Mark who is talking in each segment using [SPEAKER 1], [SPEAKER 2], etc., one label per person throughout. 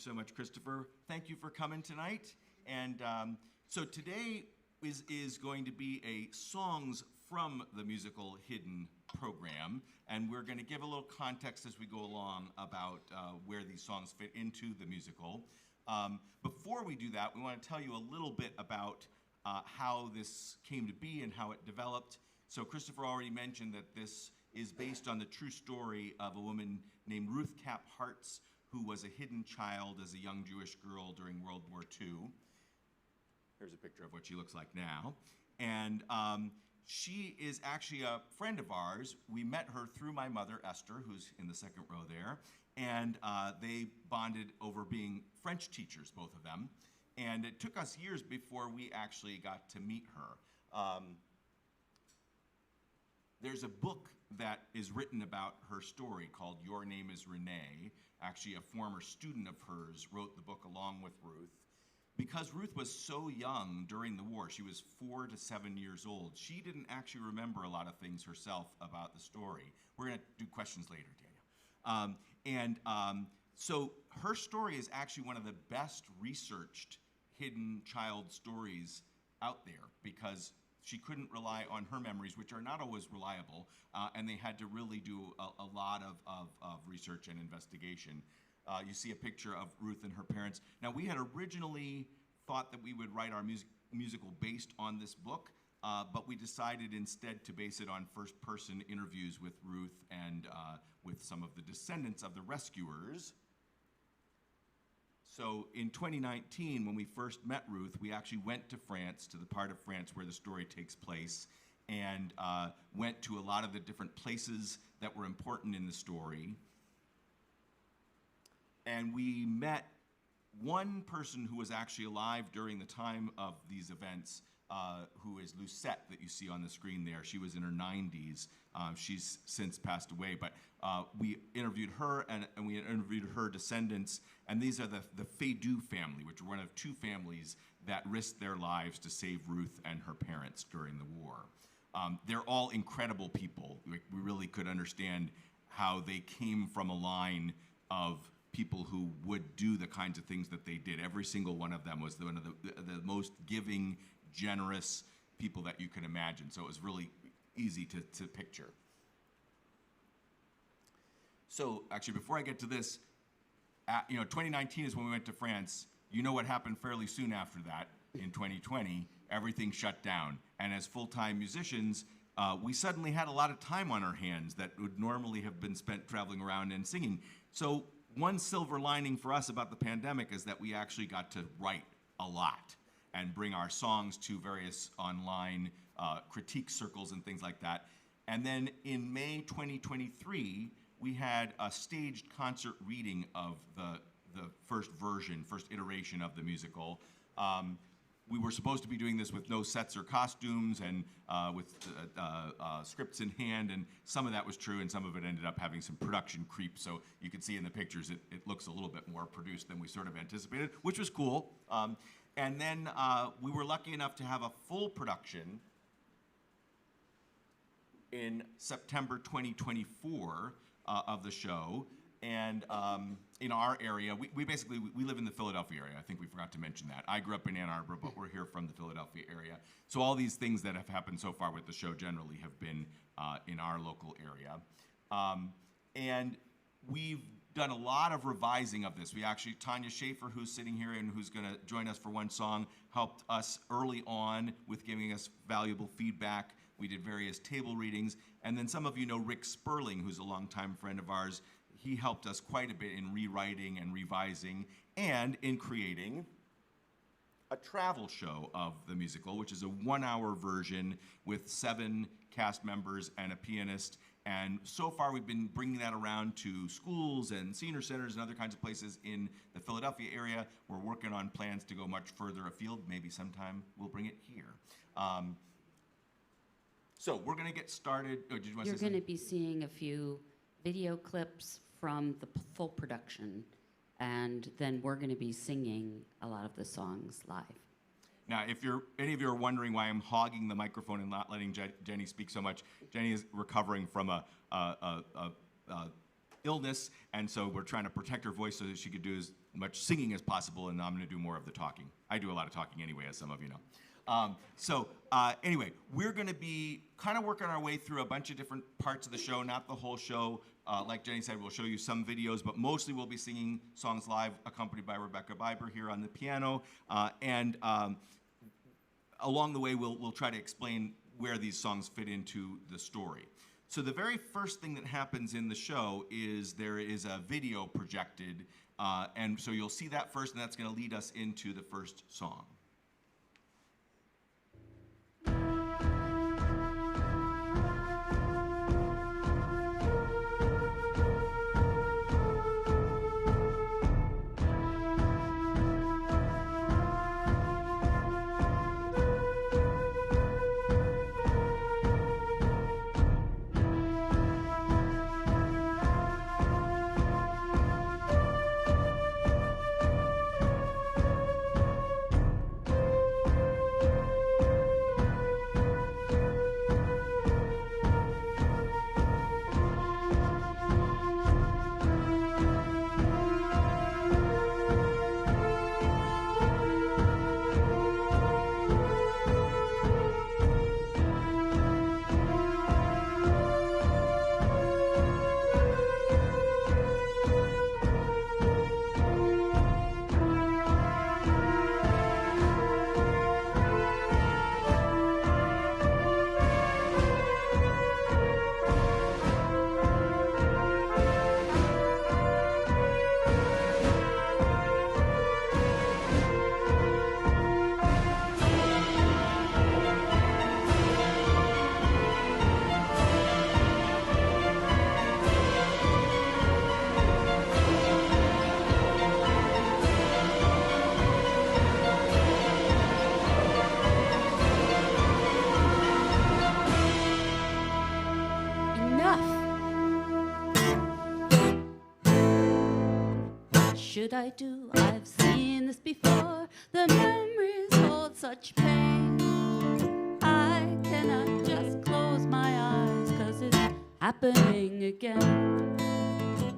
[SPEAKER 1] so much, Christopher. Thank you for coming tonight. And so today is going to be a Songs from the Musical Hidden program, and we're going to give a little context as we go along about where these songs fit into the musical. Before we do that, we want to tell you a little bit about how this came to be and how it developed. So Christopher already mentioned that this is based on the true story of a woman named Ruth Kapp Hartz, who was a hidden child as a young Jewish girl during World War II. Here's a picture of what she looks like now. And she is actually a friend of ours. We met her through my mother, Esther, who's in the second row there. And they bonded over being French teachers, both of them. And it took us years before we actually got to meet her. There's a book that is written about her story called Your Name is Renee. Actually, a former student of hers wrote the book along with Ruth. Because Ruth was so young during the war, she was 4 to 7 years old, she didn't actually remember a lot of things herself about the story. We're going to do questions later, Daniel. So her story is actually one of the best researched hidden child stories out there, because she couldn't rely on her memories, which are not always reliable, and they had to really do a lot of research and investigation. You see a picture of Ruth and her parents. Now, we had originally thought that we would write our musical based on this book, but we decided instead to base it on first-person interviews with Ruth and with some of the descendants of the rescuers. So in 2019, when we first met Ruth, we actually went to France, to the part of France where the story takes place, and went to a lot of the different places that were important in the story. And we met one person who was actually alive during the time of these events, who is Lucette, that you see on the screen there. She was in her 90s. She's since passed away, but we interviewed her and we interviewed her descendants, and these are the Feydeau family, which are one of 2 families that risked their lives to save Ruth and her parents during the war. They're all incredible people. We really could understand how they came from a line of people who would do the kinds of things that they did. Every single one of them was one of the most giving, generous people that you can imagine. So it was really easy to picture. So actually, before I get to this, 2019 is when we went to France. You know what happened fairly soon after that. In 2020, everything shut down. And as full-time musicians, we suddenly had a lot of time on our hands that would normally have been spent traveling around and singing. So one silver lining for us about the pandemic is that we actually got to write a lot and bring our songs to various online critique circles and things like that. And then in May 2023, we had a staged concert reading of the first iteration of the musical. We were supposed to be doing this with no sets or costumes and with scripts in hand, and some of that was true, and some of it ended up having some production creep. So you can see in the pictures it looks a little bit more produced than we sort of anticipated, which was cool. And then we were lucky enough to have a full production in September 2024 of the show. And in our area, we basically live in the Philadelphia area. I think we forgot to mention that. I grew up in Ann Arbor, but we're here from the Philadelphia area. So all these things that have happened so far with the show generally have been in our local area. And we've done a lot of revising of this. We actually, Tanya Schaefer, who's sitting here and who's gonna join us for one song, helped us early on with giving us valuable feedback. We did various table readings. And then some of you know Rick Sperling, who's a longtime friend of ours. He helped us quite a bit in rewriting and revising and in creating a travel show of the musical, which is a 1-hour version with 7 cast members and a pianist. And so far, we've been bringing that around to schools and senior centers and other kinds of places in the Philadelphia area. We're working on plans to go much further afield. Maybe sometime we'll bring it here. So we're going to get started. Oh, did you want to say something?
[SPEAKER 2] You're going to be seeing a few video clips from the full production, and then we're going to be singing a lot of the songs live.
[SPEAKER 1] Now, if any of you are wondering why I'm hogging the microphone and not letting Jenny speak so much, Jenny is recovering from a illness, and so we're trying to protect her voice so that she could do as much singing as possible, and I'm going to do more of the talking. I do a lot of talking anyway, as some of you know. Anyway, we're going to be kind of working our way through a bunch of different parts of the show, not the whole show. Like Jenny said, we'll show you some videos, but mostly we'll be singing songs live, accompanied by Rebecca Biber here on the piano. Along the way, we'll try to explain where these songs fit into the story. So the very first thing that happens in the show is there is a video projected, and so you'll see that first, and that's going to lead us into the first song.
[SPEAKER 2] Should I do? I've seen this before. The memories hold such pain. I cannot just close my eyes, 'cause it's happening again.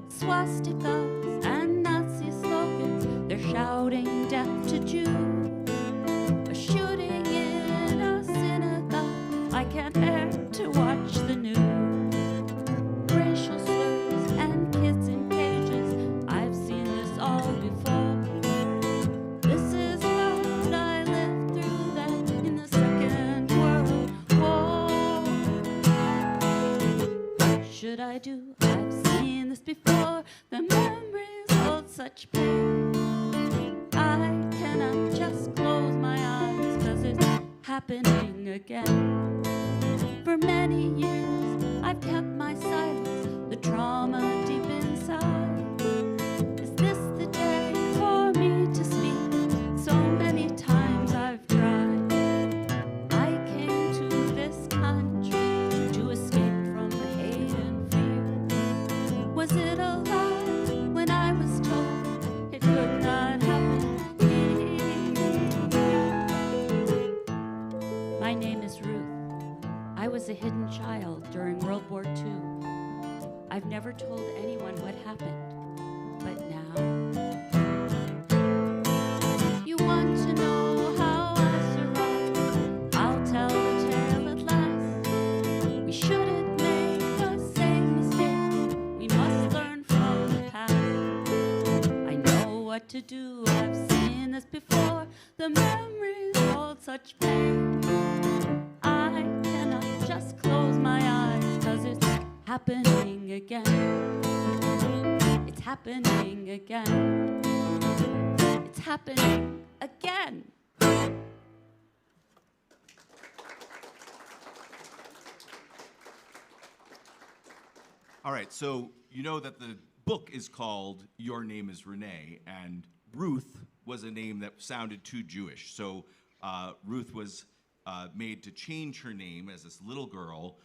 [SPEAKER 2] Swastikas and Nazi slogans, they're shouting death to Jews. A shooting in a synagogue, I can't bear to watch the news. Racial slurs and kids in cages, I've seen this all before. This is what I lived through then in the Second World War. Should I do? I've seen this before. The memories hold such pain. I cannot just close my eyes, 'cause it's happening again. For many years I've kept my silence, the trauma deep inside. Is this the day for me to speak? So many times I've tried. I came to this country to escape from the hate and fear. Was it a lie when I was told it could not happen here? My name is Ruth. I was a hidden child during World War II. I've never told anyone what happened, but now you want to know how I survived. I'll tell the tale at last. We shouldn't make the same mistakes. We must learn from the past. I know what to do. I've seen this before. The memories hold such pain. I cannot just close my eyes, 'cause it's happening again. It's happening again. It's happening again.
[SPEAKER 1] All right, so you know that the book is called Your Name is Renee, and Ruth was a name that sounded too Jewish. So Ruth was made to change her name as this little girl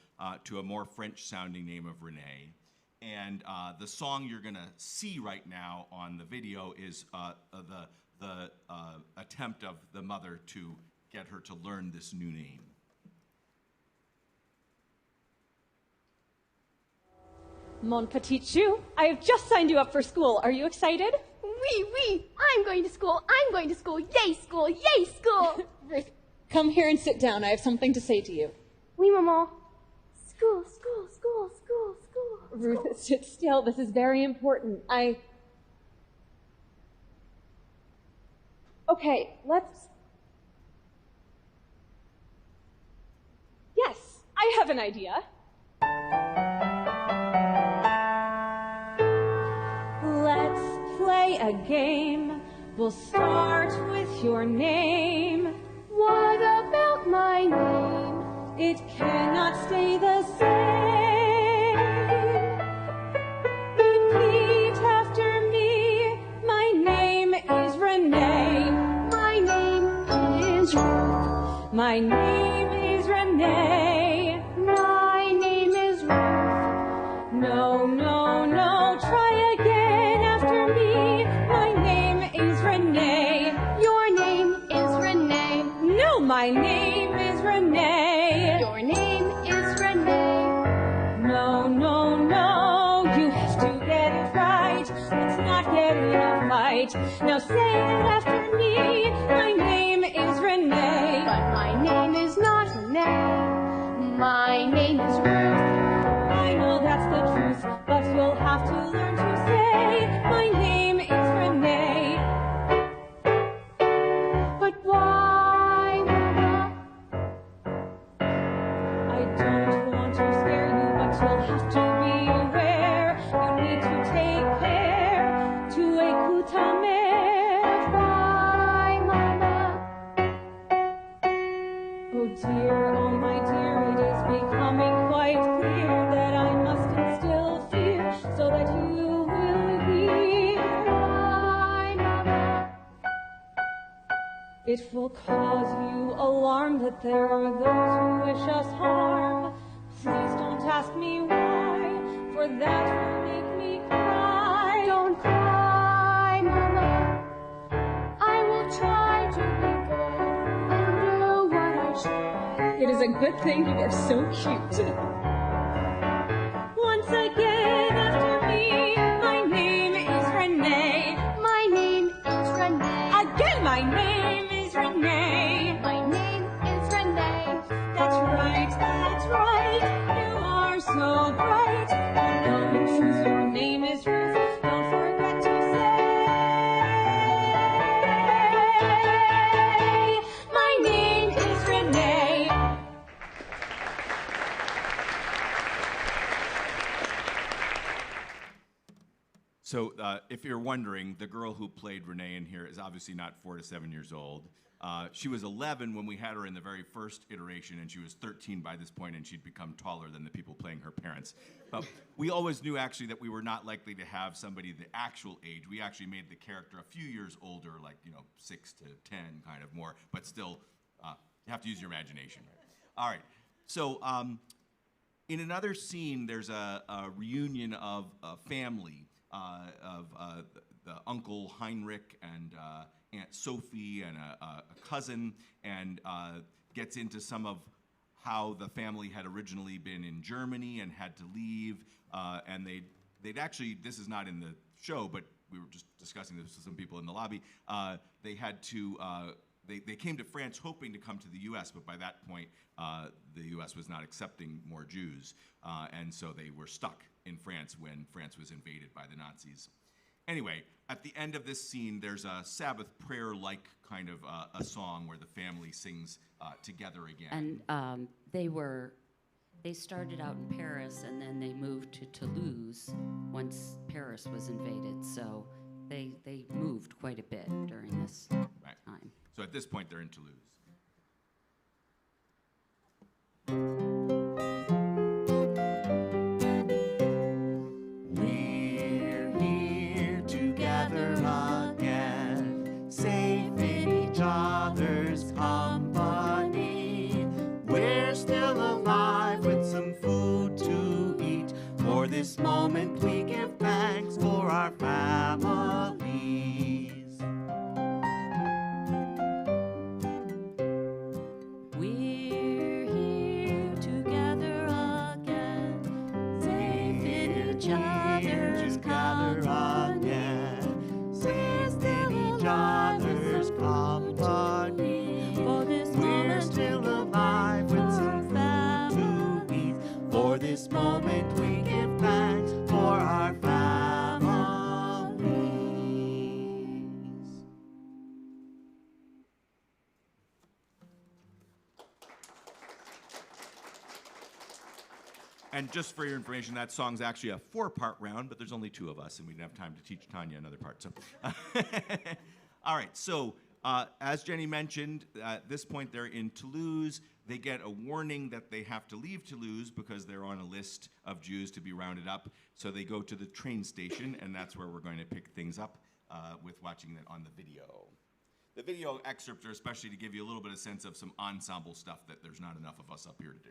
[SPEAKER 1] to a more French-sounding name of Renee. And the song you're going to see right now on the video is the attempt of the mother to get her to learn this new name.
[SPEAKER 3] Mon petit chou, I have just signed you up for school. Are you excited?
[SPEAKER 4] Oui. I'm going to school. I'm going to school. Yay, school. Yay, school.
[SPEAKER 3] Ruth, come here and sit down. I have something to say to you.
[SPEAKER 4] Oui, maman. School.
[SPEAKER 3] Ruth, sit still. This is very important. Okay, Yes, I have an idea. Let's play a game. We'll start with your name.
[SPEAKER 4] What about my name?
[SPEAKER 3] It cannot stay the same. Repeat after me. My name is Renee.
[SPEAKER 4] My name is Ruth.
[SPEAKER 3] My name is Renee.
[SPEAKER 4] My name is Ruth.
[SPEAKER 3] No. Try again after me. My name is Renee.
[SPEAKER 4] Your name is Renee.
[SPEAKER 3] No, my name is Renee.
[SPEAKER 4] Your name is Renee.
[SPEAKER 3] No. You have to get it right. Let's not get in a fight. Now say it after me. My name is Renee.
[SPEAKER 4] But my name is not Renee. My name is Ruth.
[SPEAKER 3] I know that's the truth, but you'll have to learn to say my name is Renee.
[SPEAKER 4] But why, Mama?
[SPEAKER 3] I don't want to scare you, but you'll have to be aware. You need to take care to écoute ta mère.
[SPEAKER 4] Why, Mama?
[SPEAKER 3] Oh dear, oh my dear, it is becoming quite clear that I must instill fear so that you will hear.
[SPEAKER 4] Why, Mama?
[SPEAKER 3] It will cause you alarm that there are those who wish us harm. Please don't ask me why, for that will make me cry.
[SPEAKER 4] Don't cry, Mama. I will try to be good and do what I should.
[SPEAKER 3] It is a good thing you are so cute. Once again after me, my name is Renee.
[SPEAKER 4] My name is Renee.
[SPEAKER 3] Again, my name is Renee.
[SPEAKER 4] My name is Renee.
[SPEAKER 3] That's right. You are so bright. Although in truth your name is Ruth, don't forget to say my name is Renee.
[SPEAKER 1] So, if you're wondering, the girl who played Renee in here is obviously not 4 to 7 years old. She was 11 when we had her in the very first iteration, and she was 13 by this point, and she'd become taller than the people playing her parents. But we always knew, actually, that we were not likely to have somebody the actual age. We actually made the character a few years older, like, 6 to 10, kind of more, but still, you have to use your imagination. All right, so in another scene, there's a reunion of a family, of the Uncle Heinrich and Aunt Sophie and a cousin, and gets into some of how the family had originally been in Germany and had to leave, and they'd actually, this is not in the show, but we were just discussing this with some people in the lobby, they had to, they came to France hoping to come to the U.S., but by that point, the U.S. was not accepting more Jews, and so they were stuck in France when France was invaded by the Nazis. Anyway, at the end of this scene, there's a Sabbath prayer-like kind of a song where the family sings together again.
[SPEAKER 2] And they started out in Paris, and then they moved to Toulouse once Paris was invaded. So they moved quite a bit during this time.
[SPEAKER 1] So at this point, they're in Toulouse.
[SPEAKER 5] This moment we give thanks for our families.
[SPEAKER 1] And just for your information, that song's actually a 4-part round, but there's only 2 of us, and we didn't have time to teach Tanya another part. So, all right. So, as Jenny mentioned, at this point they're in Toulouse. They get a warning that they have to leave Toulouse because they're on a list of Jews to be rounded up. So they go to the train station, and that's where we're going to pick things up with watching that on the video. The video excerpts are especially to give you a little bit of sense of some ensemble stuff that there's not enough of us up here to do.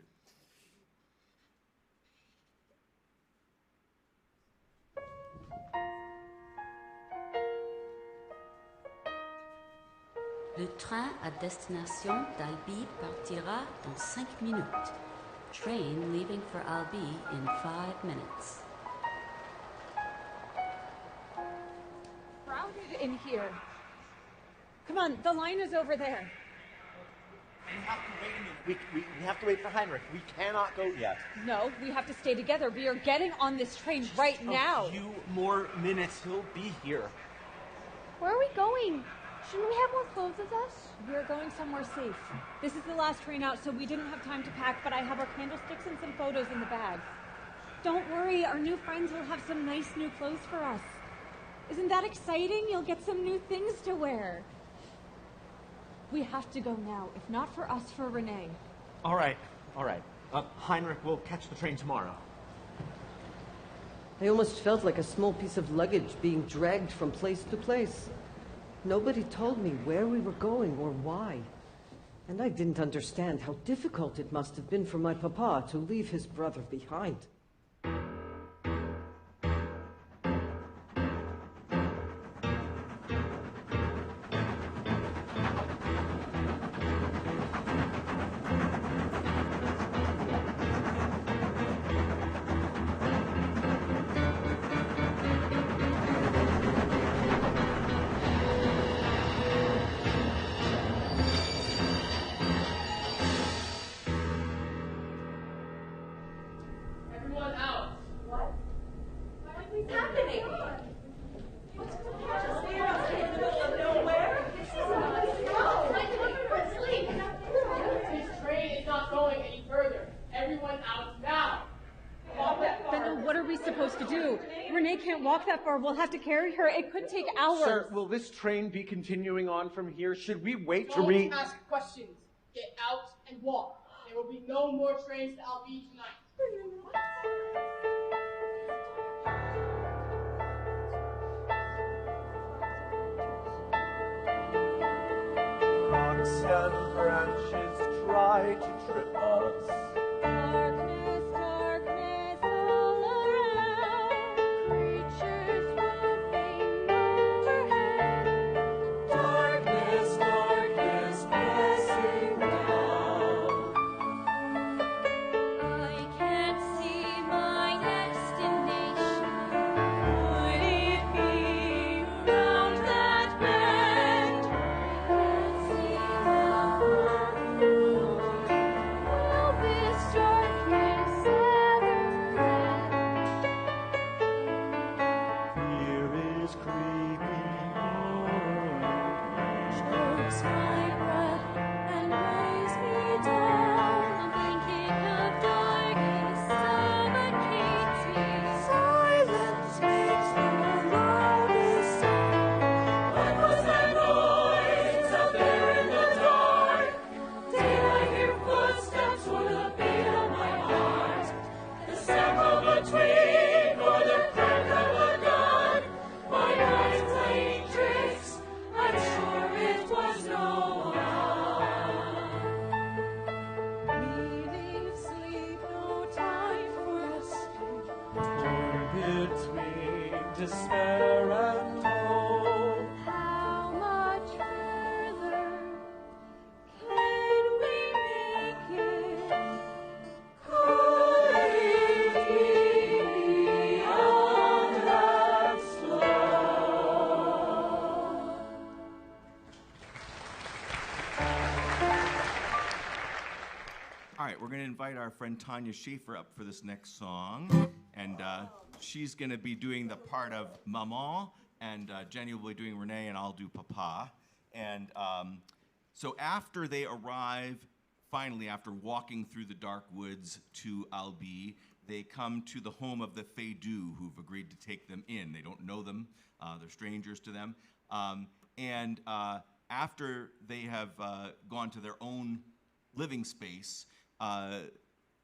[SPEAKER 2] Le train à destination d'Albi partira dans 5 minutes. Train leaving for Albi in 5 minutes.
[SPEAKER 3] Crowded in here. Come on, the line is over there.
[SPEAKER 6] We have to wait a minute. We have to wait for Heinrich. We cannot go yet.
[SPEAKER 3] No, we have to stay together. We are getting on this train right now.
[SPEAKER 6] A few more minutes, he'll be here.
[SPEAKER 4] Where are we going? Shouldn't we have more clothes with us?
[SPEAKER 3] We're going somewhere safe. This is the last train out, so we didn't have time to pack, but I have our candlesticks and some photos in the bag. Don't worry, our new friends will have some nice new clothes for us. Isn't that exciting? You'll get some new things to wear. We have to go now, if not for us, for Renee.
[SPEAKER 6] All right. Heinrich will catch the train tomorrow.
[SPEAKER 7] I almost felt like a small piece of luggage being dragged from place to place. Nobody told me where we were going or why. And I didn't understand how difficult it must have been for my papa to leave his brother behind.
[SPEAKER 3] Walk that far. We'll have to carry her. It could take hours.
[SPEAKER 6] Sir, will this train be continuing on from here? Should we wait to
[SPEAKER 8] Don't ask questions. Get out and walk. There will be no more trains to Albi tonight.
[SPEAKER 6] Rocks and branches try to trip us.
[SPEAKER 3] Darkness, darkness all around. Creatures moving overhead.
[SPEAKER 5] Darkness, darkness pressing down.
[SPEAKER 3] I can't see my destination. Would it be around that bend? I can't see the world. Will this darkness ever end?
[SPEAKER 5] Fear is creeping on.
[SPEAKER 3] Chokes my breath and weighs me down. Thinking of darkness suffocates me.
[SPEAKER 5] Silence makes the loudest sound. What was that noise out there in the dark? Did I hear footsteps or the beat of my heart? The snap of a twig or the crack of a gun? My eyes playing tricks, I'm sure it was no one.
[SPEAKER 3] Leaving sleep, no time for sleep.
[SPEAKER 5] Torn between despair and hope.
[SPEAKER 3] How much further can we make it?
[SPEAKER 5] Could it be beyond that slope?
[SPEAKER 1] All right, we're going to invite our friend Tanya Schaefer up for this next song, and she's going to be doing the part of Maman, and Jenny will be doing Renee, and I'll do Papa. And so after they arrive, finally, after walking through the dark woods to Albi, they come to the home of the Feydeau, who've agreed to take them in. They don't know them. They're strangers to them. And after they have gone to their own living space,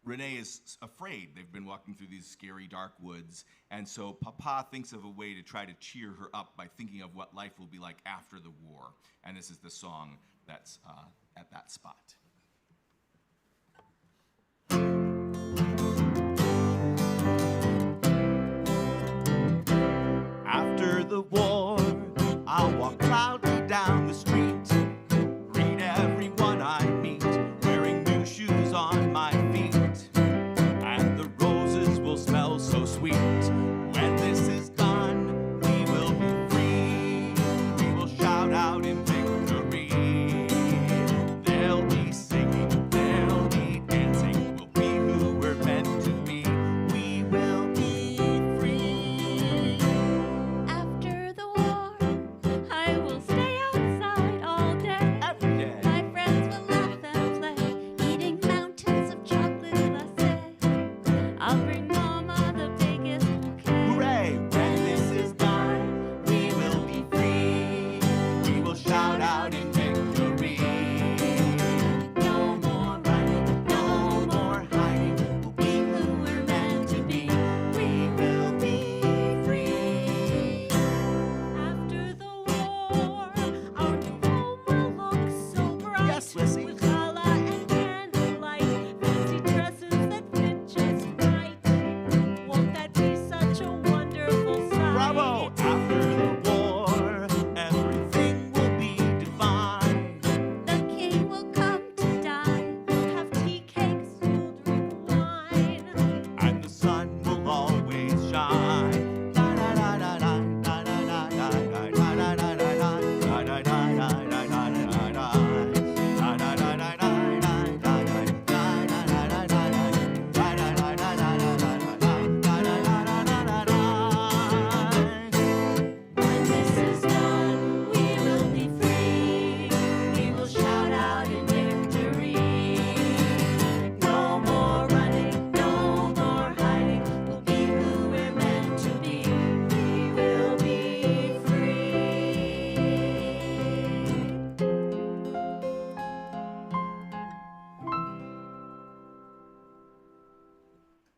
[SPEAKER 1] Renee is afraid. They've been walking through these scary, dark woods, and so Papa thinks of a way to try to cheer her up by thinking of what life will be like after the war, and this is the song that's at that spot. After the war, I'll walk proudly down the street, greet everyone I meet, wearing new shoes on my feet, and the roses will smell so sweet. When this is done, we will be free. We will shout out in victory. They'll be singing, they'll be dancing. We'll be who we're meant to be. We will be free.
[SPEAKER 2] After the war, I will stay outside all day.
[SPEAKER 1] Every day.
[SPEAKER 2] My friends will laugh and play, eating mountains of chocolate glacé. I'll bring Mama the biggest bouquet.
[SPEAKER 1] Hooray! When this is done, we will be free. We will shout out in victory. No more running, no more hiding. We'll be who we're meant to be. We will be free.
[SPEAKER 5] After the war, our new home will look so bright.
[SPEAKER 1] Yes, Lissy.
[SPEAKER 5] With challah and candlelight, fancy dresses that fit just right. Won't that be such a wonderful sight?
[SPEAKER 1] Bravo! After the war, everything will be divine.
[SPEAKER 2] The king will come to dine.
[SPEAKER 5] We'll have tea cakes, we'll drink wine.
[SPEAKER 1] And the sun will always shine. Da da da da da da da da da da da da da da da da da da
[SPEAKER 5] When this is done, we will be free. We will shout out in victory. No more running, no more hiding. We'll be who we're meant to be. We will be free.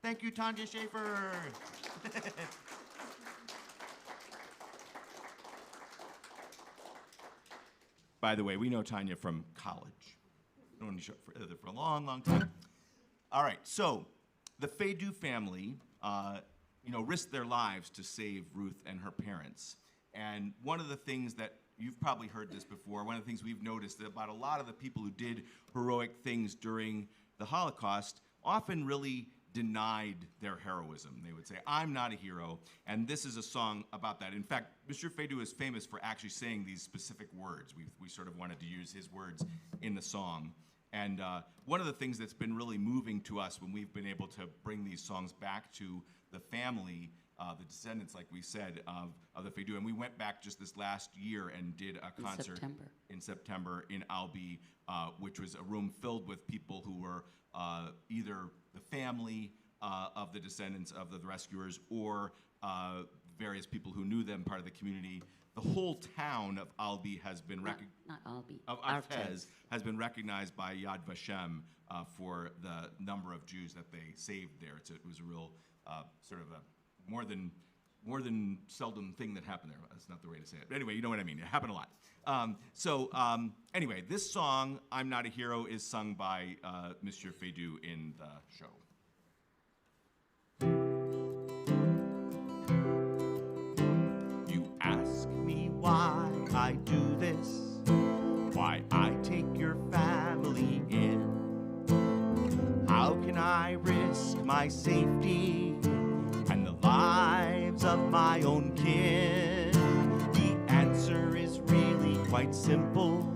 [SPEAKER 1] Thank you, Tanya Schaefer. By the way, we know Tanya from college. Known each other for a long, long time. All right, so the Feydeau family, risked their lives to save Ruth and her parents. And one of the things that you've probably heard this before, one of the things we've noticed about a lot of the people who did heroic things during the Holocaust often really denied their heroism. They would say, I'm not a hero, and this is a song about that. In fact, Monsieur Feydeau is famous for actually saying these specific words. We sort of wanted to use his words in the song. And one of the things that's been really moving to us when we've been able to bring these songs back to the family, the descendants, like we said, of the Feydeau, and we went back just this last year and did a concert in September in Albi, which was a room filled with people who were either the family of the descendants of the rescuers or various people who knew them, part of the community. The whole town of Albi has been
[SPEAKER 2] Not Albi.
[SPEAKER 1] of Artez has been recognized by Yad Vashem for the number of Jews that they saved there. It was a real sort of a more than seldom thing that happened there. That's not the way to say it. But anyway, you know what I mean. It happened a lot. Anyway, this song, I'm Not a Hero, is sung by Monsieur Feydeau in the show. You ask me why I do this, why I take your family in. How can I risk my safety and the lives of my own kin? The answer is really quite simple.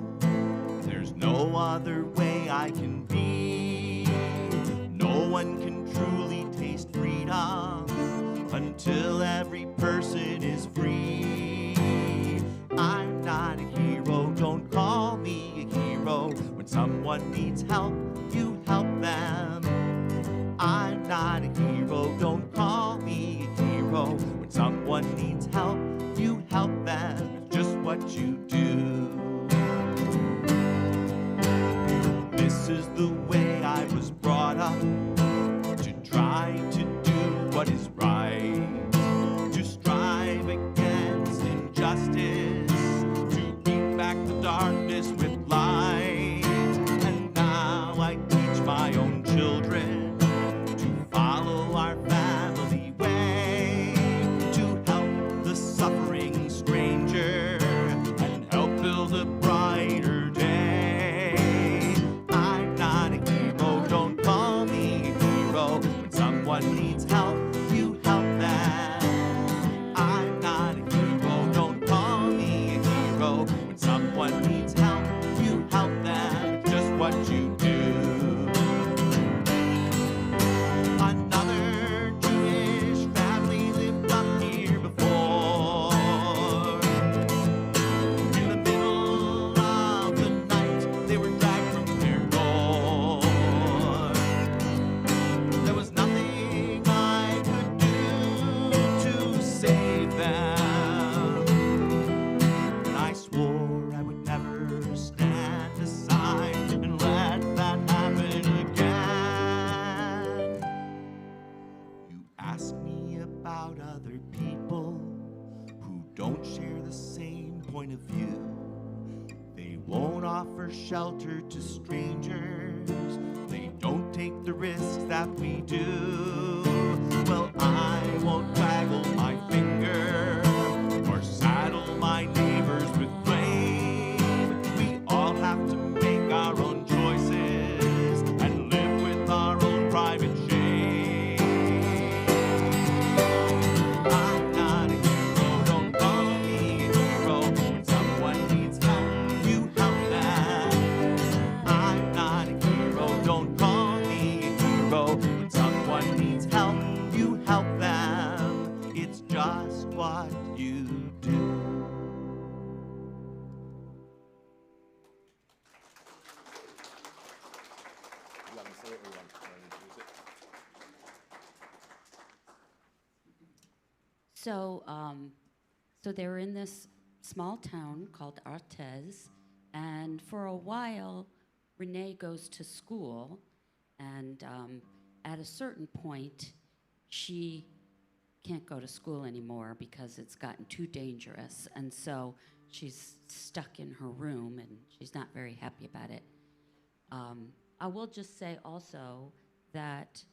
[SPEAKER 1] There's no other way I can be. No one can truly taste freedom until every person is free. I'm not a hero, don't call me a hero. When someone needs help, you help them. I'm not a hero,
[SPEAKER 9] is the way I was brought up, to try to do what is right, to strive against injustice, to beat back the darkness with light. And now I teach my own children to follow our family way, to help the suffering stranger and help build a brighter day. I'm not a hero, don't call me a hero. When someone needs help, you help them. I'm not a hero, don't call me a hero. When someone needs help, you help them. It's just what you do. Another Jewish family lived up here before. In the middle of the night, they were dragged from their door. There was nothing I could do to save them, and I swore I would never stand aside and let that happen again. You ask me about other people who don't share the same point of view. They won't offer shelter to strangers. They don't take the risks that we do. Well, I won't waggle my finger or saddle my neighbors with blame. We all have to make our own choices and live with our own private shame. I'm not a hero, don't call me a hero. When someone needs help, you help them. I'm not a hero, don't call me a hero. When someone needs help, you help them. It's just what you do.
[SPEAKER 2] So they were in this small town called Artez, and for a while, Renee goes to school, and at a certain point, she can't go to school anymore because it's gotten too dangerous, and so she's stuck in her room, and she's not very happy about it. I will just say also that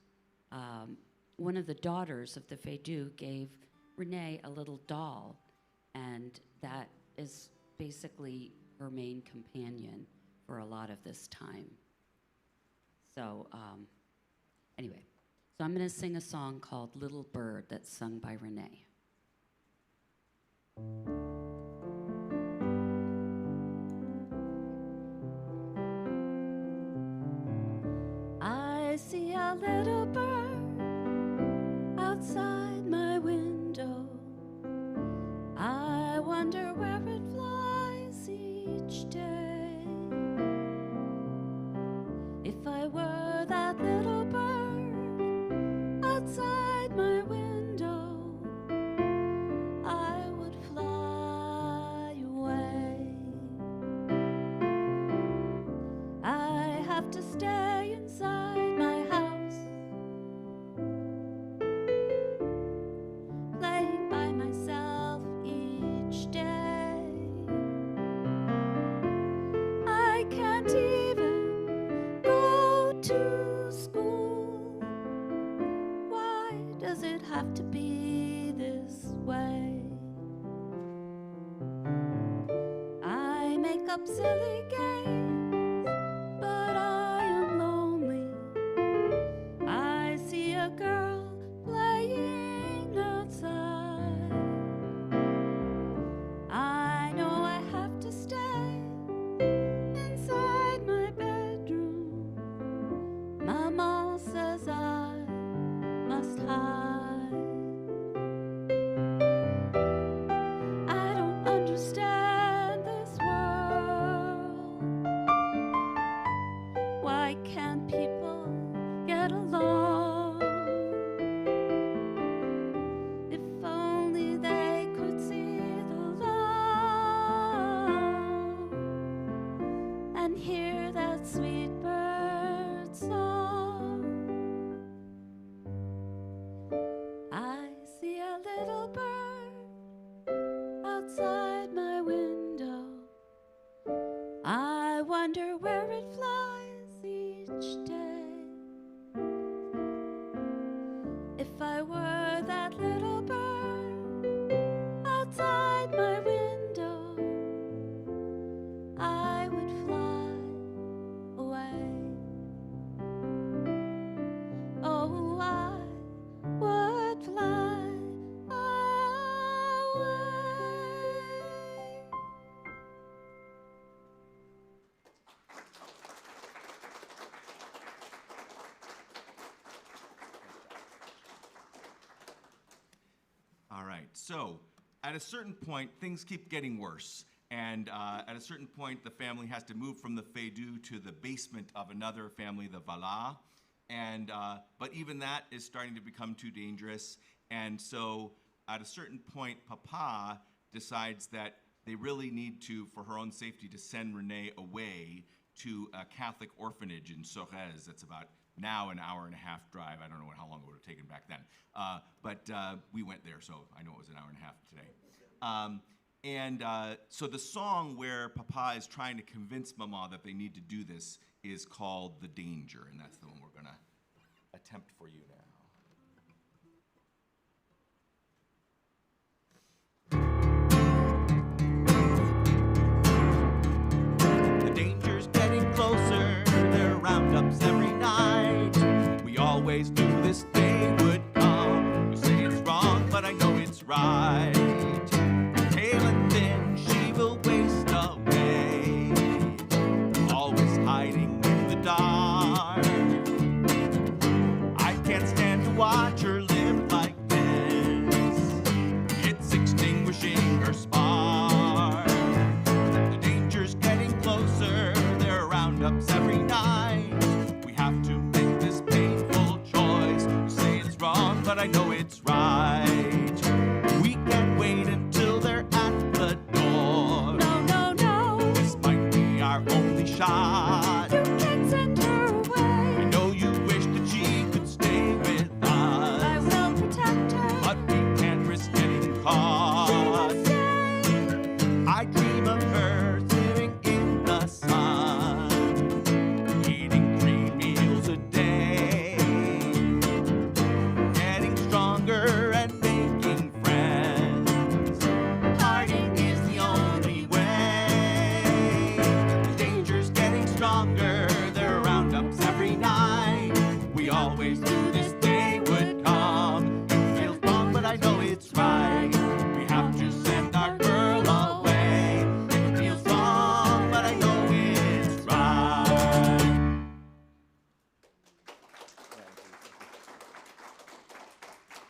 [SPEAKER 2] one of the daughters of the Feydeau gave Renee a little doll, and that is basically her main companion for a lot of this time. So anyway, so I'm going to sing a song called Little Bird that's sung by Renee. I see a little bird outside my window. I wonder where it flies each day. If I were that little bird outside my window, I would fly away. I have to stay inside my house, playing by myself each day. I can't even go to school. Why does it have to be this way? I make up silly games, but I am lonely. I see a girl playing outside. I know I have to stay inside my bedroom. Mama says I must hide. I don't understand this world. wonder where it flies each day. If I were that little bird outside my window, I would fly away. Oh, I would fly away.
[SPEAKER 1] All right, so at a certain point, things keep getting worse. And at a certain point, the family has to move from the Feydeau to the basement of another family, the Vala. And, but even that is starting to become too dangerous. And so at a certain point, Papa decides that they really need to, for her own safety, to send Renee away to a Catholic orphanage in Sorèze. That's about now an hour and a half drive. I don't know how long it would have taken back then. But we went there, so I know it was an hour and a half today. So the song where Papa is trying to convince Mama that they need to do this is called The Danger, and that's the one we're going to attempt for you now.
[SPEAKER 9] The danger's getting closer, there are roundups every night. We always knew this day would come. You say it's wrong, but I know it's right. Pale and thin, she will waste away, always hiding in the dark. I can't stand to watch her live like this. It's extinguishing her spark. The danger's getting closer, there are roundups every night. We have to make this painful choice. You say it's wrong, but I know it's right. We can't wait until they're at the door.
[SPEAKER 2] No, no, no.
[SPEAKER 9] This might be our only shot.
[SPEAKER 2] You can't send her away.
[SPEAKER 9] I know you wish that she could stay with us.
[SPEAKER 2] I will protect her.
[SPEAKER 9] But we can't risk getting caught. I dream of her sitting in the sun, eating 3 meals a day, getting stronger and making friends. Hiding is the only way. The danger's getting stronger, there are roundups every night. We always knew this day would come. It feels wrong, but I know it's right. We have to send our girl away. It feels wrong, but I know it's right.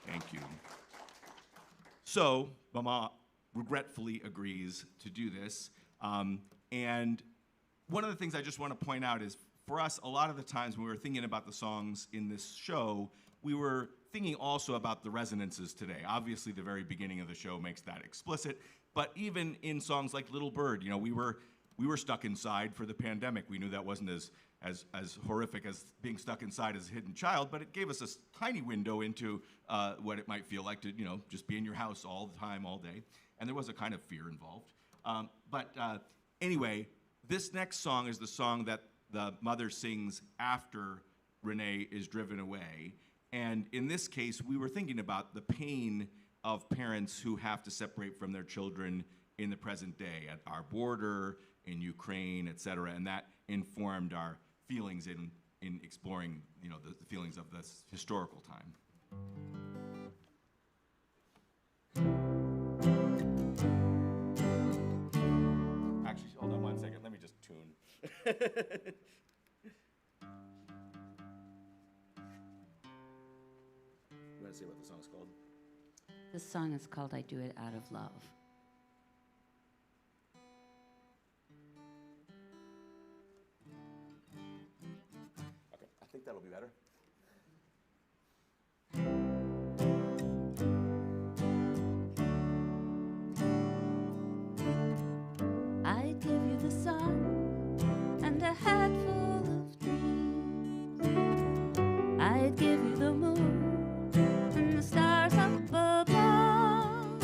[SPEAKER 1] Thank you. So, Mama regretfully agrees to do this. And one of the things I just want to point out is, for us, a lot of the times when we were thinking about the songs in this show, we were thinking also about the resonances today. Obviously, the very beginning of the show makes that explicit, but even in songs like Little Bird, you know, we were stuck inside for the pandemic. We knew that wasn't as horrific as being stuck inside as a hidden child, but it gave us a tiny window into what it might feel like to, you know, just be in your house all the time, all day. And there was a kind of fear involved. Anyway, this next song is the song that the mother sings after Renee is driven away. And in this case, we were thinking about the pain of parents who have to separate from their children in the present day, at our border, in Ukraine, et cetera, and that informed our feelings in exploring, you know, the feelings of this historical time. Actually, hold on one second, let me just tune. You want to say what the song's called?
[SPEAKER 2] This song is called I Do It Out of Love.
[SPEAKER 1] Okay, I think that'll be better.
[SPEAKER 2] I'd give you the sun and a hat full of dreams. I'd give you the moon and the stars up above.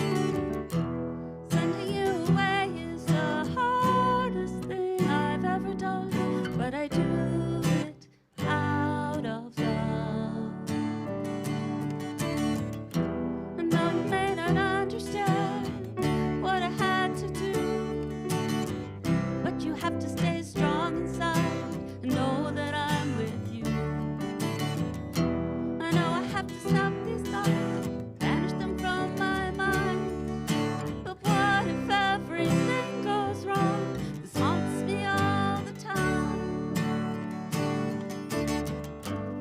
[SPEAKER 2] Sending you away is the hardest thing I've ever done. have to stay strong inside and know that I'm with you. I know I have to stop these thoughts, banish them from my mind. But what if everything goes wrong? This haunts me all the time.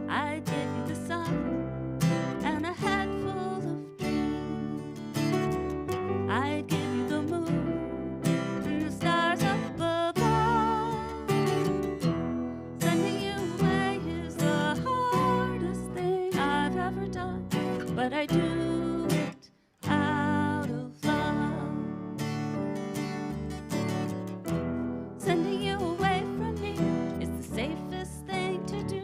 [SPEAKER 2] I'd give you the sun and a head full of dreams. I'd give you the moon and the stars up above. Sending you away is the hardest thing I've ever done, but I do it out of love. Sending you away from me is the safest thing to do.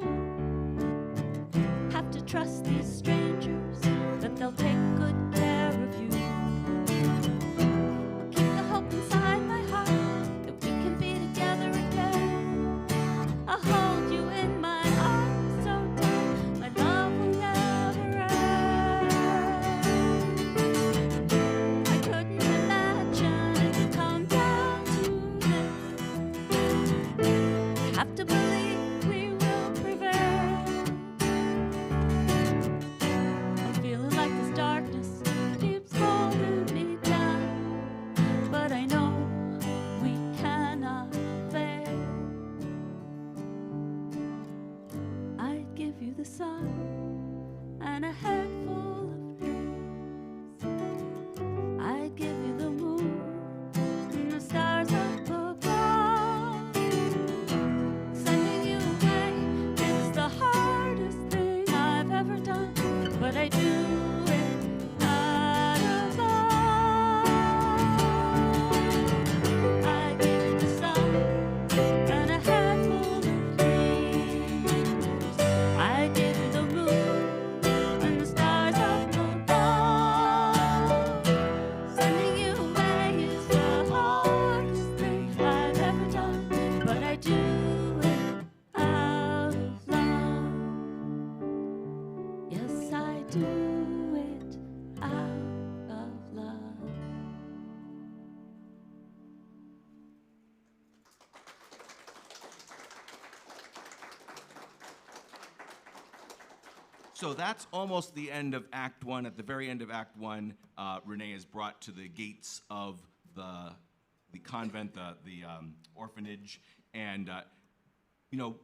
[SPEAKER 2] Have to trust these strangers that they'll take good care of you. Keep the hope inside my heart that we can be together again. I'll hold you in my arms so tight, my love will never end. I couldn't imagine it would come down to this. Have to believe we will prevail. I'm feeling like this darkness keeps holding me down, but I know we cannot fail. I'd give you the sun and a head full of dreams. I'd give you the moon and the stars up above. Sending you away is the hardest thing I've ever done, but I do it out of love. I give you the sun and a head full of dreams. I give you the moon and the stars up above. Sending you away is the hardest thing I've ever done, but I do it out of love. Yes, I do it out of love.
[SPEAKER 1] So that's almost the end of Act One. At the very end of Act One, Renee is brought to the gates of the convent, the orphanage, and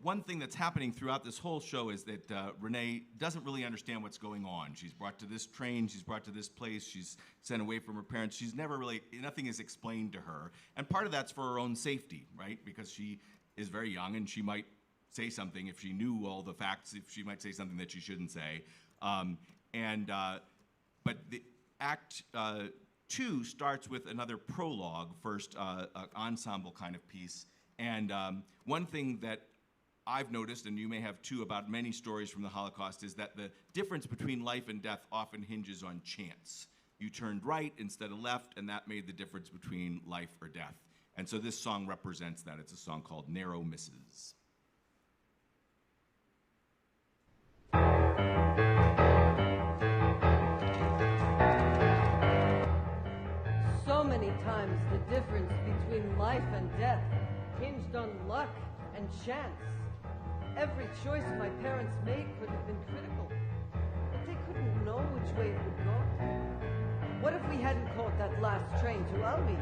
[SPEAKER 1] one thing that's happening throughout this whole show is that Renee doesn't really understand what's going on. She's brought to this train, she's brought to this place, she's sent away from her parents. She's never really, nothing is explained to her, and part of that's for her own safety, right? Because she is very young and she might say something if she knew all the facts. If she might say something that she shouldn't say, but the Act 2 starts with another prologue, first an ensemble kind of piece, and one thing that I've noticed, and you may have too, about many stories from the Holocaust, is that the difference between life and death often hinges on chance. You turned right instead of left, and that made the difference between life or death. And so this song represents that. It's a song called Narrow Misses.
[SPEAKER 7] So many times the difference between life and death hinged on luck and chance. Every choice my parents made could have been critical, but they couldn't know which way it would go. What if we hadn't caught that last train to Albi?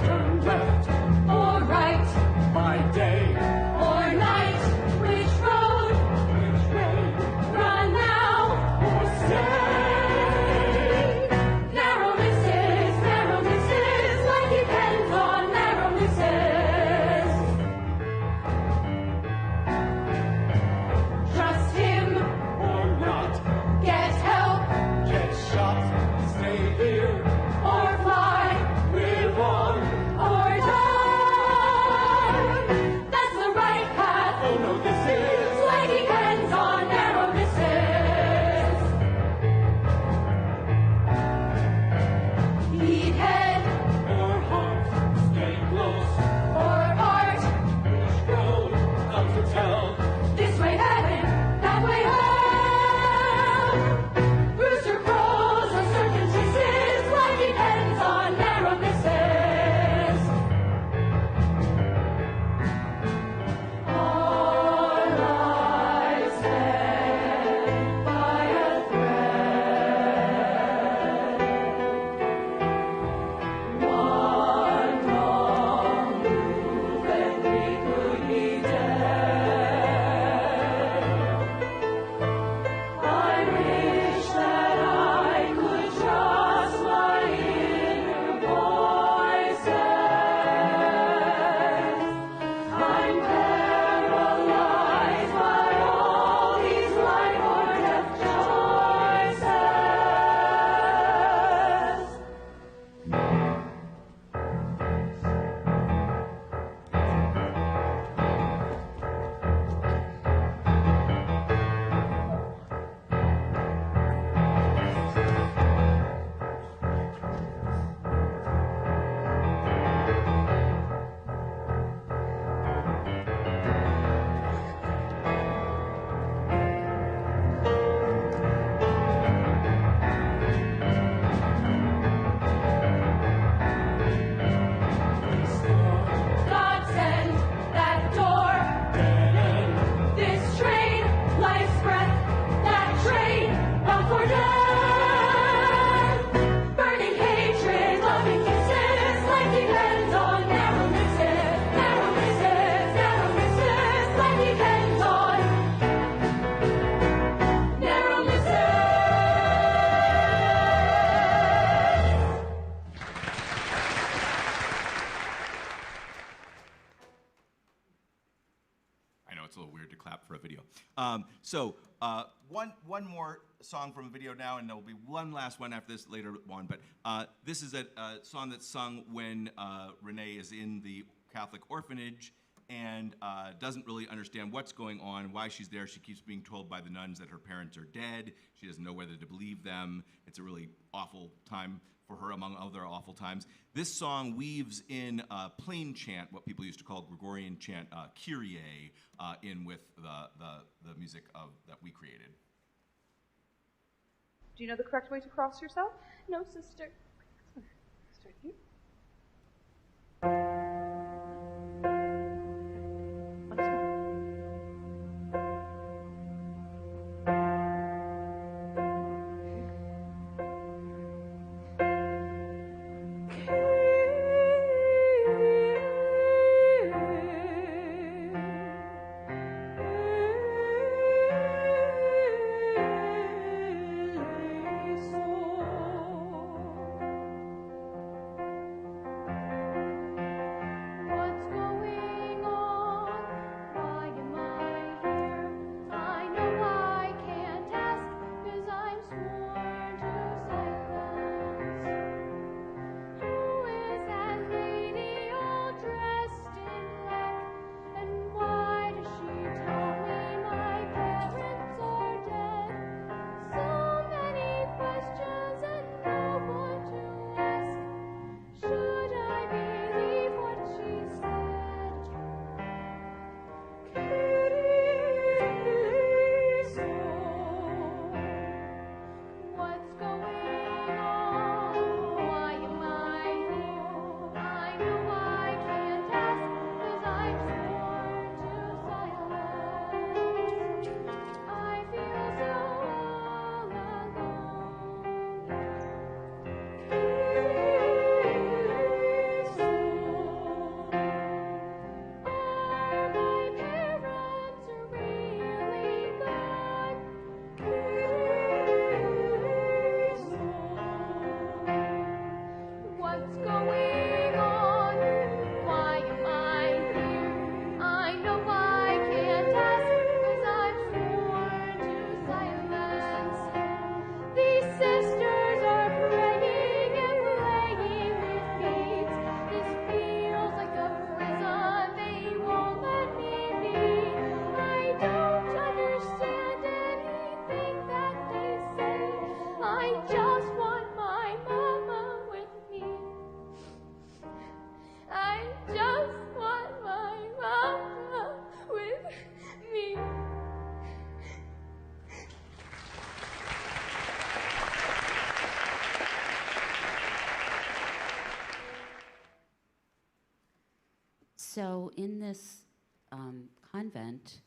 [SPEAKER 5] Turn left or right, by day or night. Which road, which way? Run now or stay. Narrow misses, like it ends on narrow misses. Trust him or not. Get help, get shot. Stay here or fly. Live on.
[SPEAKER 1] here to clap for a video. One more song from a video now, and there will be one last one after this later on. But this is a song that's sung when Renee is in the Catholic orphanage and doesn't really understand what's going on, why she's there. She keeps being told by the nuns that her parents are dead. She doesn't know whether to believe them. It's a really awful time for her, among other awful times. This song weaves in plain chant, what people used to call Gregorian chant, Kyrie, in with the music that we created.
[SPEAKER 10] Do you know the correct way to cross yourself?
[SPEAKER 2] No, sister.
[SPEAKER 10] Start here. Once more.
[SPEAKER 2] So in this convent,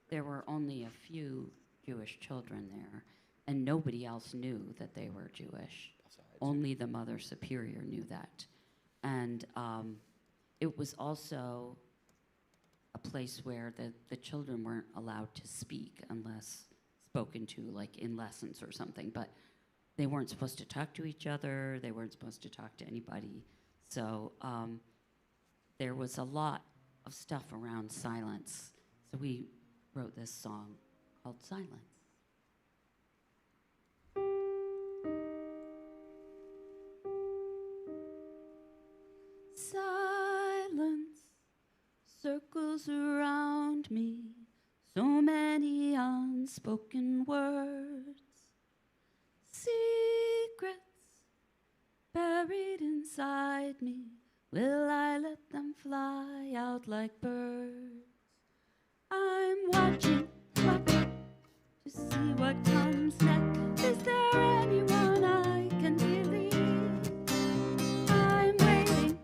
[SPEAKER 2] there were only a few Jewish children there, and nobody else knew that they were Jewish. Only the Mother Superior knew that. And it was also a place where the children weren't allowed to speak unless spoken to, like in lessons or something. But they weren't supposed to talk to each other. They weren't supposed to talk to anybody. So there was a lot of stuff around silence. So we wrote this song called Silence. Silence circles around me, so many unspoken words, secrets buried inside me. Will I let them fly out like birds? I'm watching to see what comes next. Is there anyone I can believe? I'm waiting.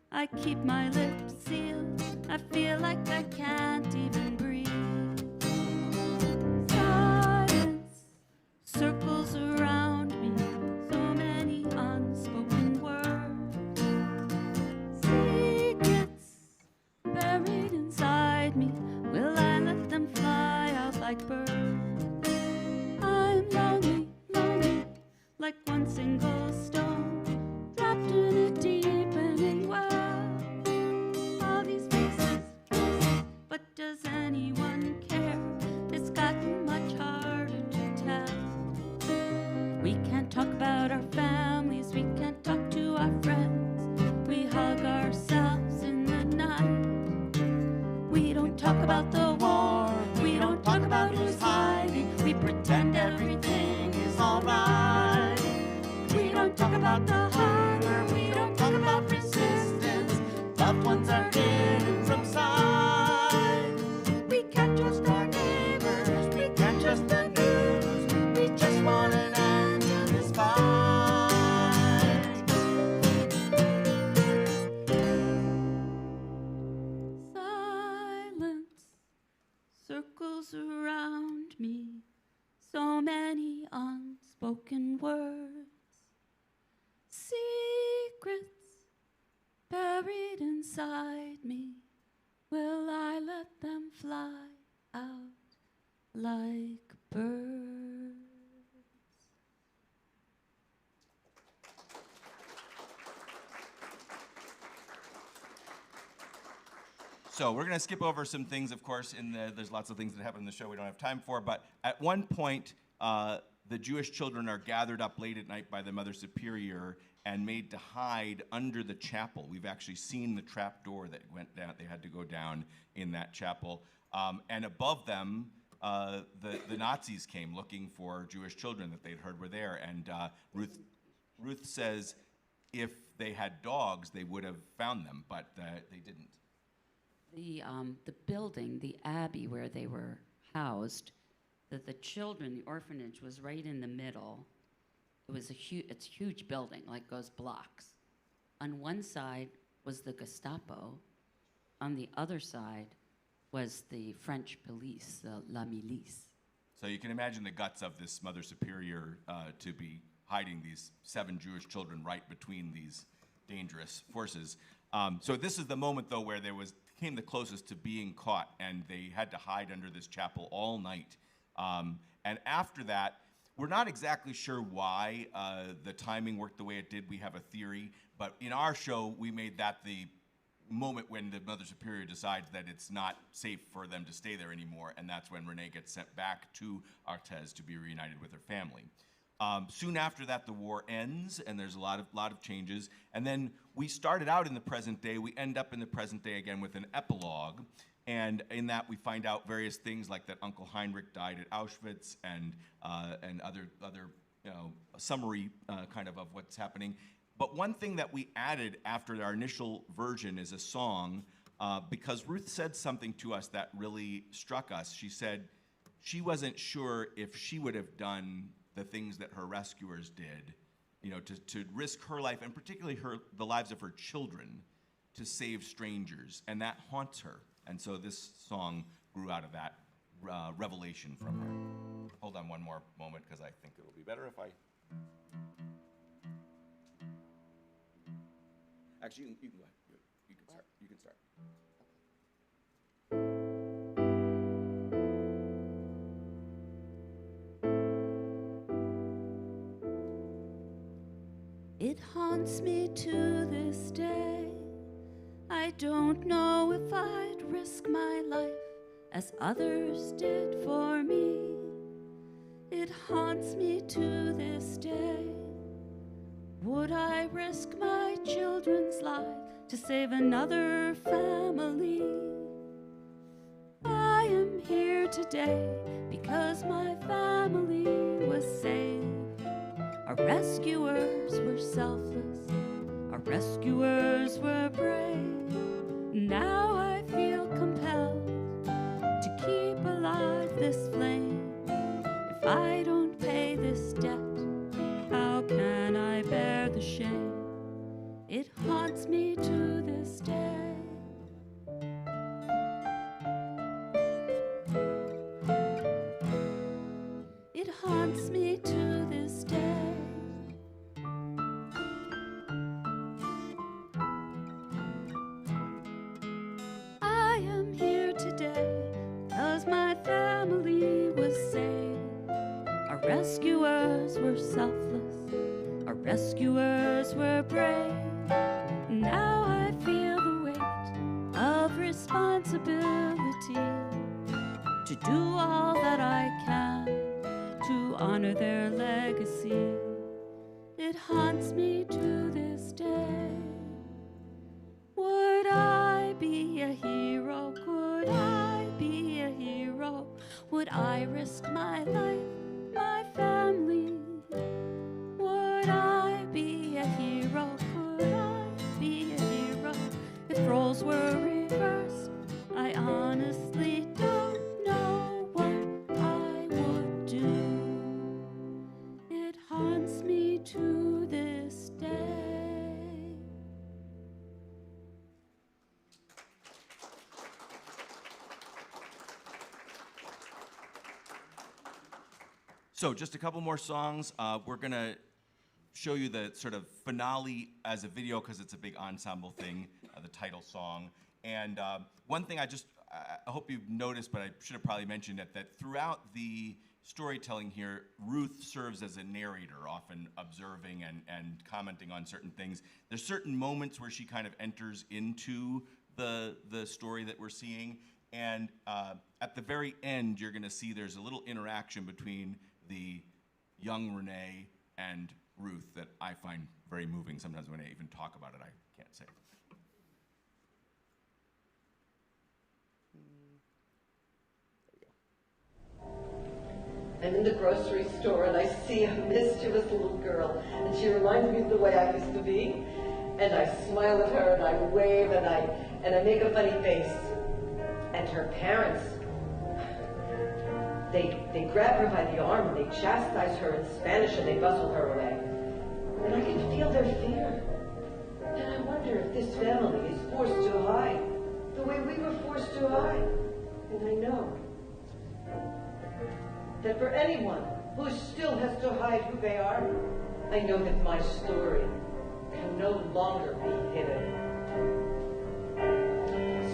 [SPEAKER 2] I keep my lips sealed. I feel like I can't even breathe. Silence circles around me, so many unspoken words, secrets buried inside me. Will I let them fly out like birds? I'm lonely, lonely, like one single stone, trapped in a deepening well. All these faces, but does any about the war. We don't talk about who's hiding. We pretend everything is alright. We don't talk about the harbor. We don't talk about resistance. Loved ones are hidden from sight. We can't trust our neighbors. We can't trust the news. We just want an end to this fight. Silence circles around me. So many unspoken words. Secrets buried inside me. Will I let them fly out like birds?
[SPEAKER 1] So we're going to skip over some things, of course. There's lots of things that happen in the show we don't have time for. But at one point, the Jewish children are gathered up late at night by the Mother Superior and made to hide under the chapel. We've actually seen the trap door that went down. They had to go down in that chapel. And above them, the Nazis came looking for Jewish children that they'd heard were there. And Ruth says if they had dogs, they would have found them, but they didn't.
[SPEAKER 2] The building, the abbey where they were housed, the children, the orphanage was right in the middle. It was it's a huge building, like goes blocks. On one side was the Gestapo. On the other side was the French police, the La Milice.
[SPEAKER 1] So you can imagine the guts of this Mother Superior to be hiding these 7 Jewish children right between these dangerous forces. So this is the moment, though, where came the closest to being caught, and they had to hide under this chapel all night. And after that, we're not exactly sure why the timing worked the way it did. We have a theory, but in our show, we made that the moment when the Mother Superior decides that it's not safe for them to stay there anymore, and that's when Renee gets sent back to Artes to be reunited with her family. Soon after that, the war ends, and there's a lot of changes. And then we started out in the present day. We end up in the present day again with an epilogue. And in that, we find out various things like that Uncle Heinrich died at Auschwitz, and other summary kind of what's happening. But one thing that we added after our initial version is a song, because Ruth said something to us that really struck us. She said she wasn't sure if she would have done the things that her rescuers did, to risk her life, and particularly the lives of her children, to save strangers, and that haunts her. And so this song grew out of that revelation from her. Hold on one more moment, because I think it'll be better if I... Actually, you can go ahead. You can start. You can start.
[SPEAKER 2] It haunts me to this day. I don't know if I'd risk my life as others did for me. It haunts me to this day. Would I risk my children's life to save another family? I am here today because my family was saved. Our rescuers were selfless, our rescuers were brave. Now I feel compelled to keep alive this flame. If I don't pay this debt, how can I bear the shame? It haunts me to this day. It haunts me to this day. I am here today because my family was saved. Our rescuers were selfless, our rescuers were brave. Now I feel the weight of responsibility to do all that I can to honor their legacy. It haunts me to this day. Would I be a hero? Could I be
[SPEAKER 1] So just a couple more songs. We're going to show you the sort of finale as a video because it's a big ensemble thing, the title song. And one thing I hope you've noticed, but I should have probably mentioned it, that throughout the storytelling here, Ruth serves as a narrator, often observing and commenting on certain things. There's certain moments where she kind of enters into the story that we're seeing. And at the very end, you're going to see there's a little interaction between the young Renee and Ruth that I find very moving. Sometimes when I even talk about it, I can't say.
[SPEAKER 7] I'm in the grocery store and I see a mischievous little girl, and she reminds me of the way I used to be. And I smile at her and I wave and I make a funny face. And her parents, they grab her by the arm and they chastise her in Spanish and they bustle her away. And I can feel their fear. And I wonder if this family is forced to hide the way we were forced to hide. And I know that for anyone who still has to hide who they are, I know that my story can no longer be hidden.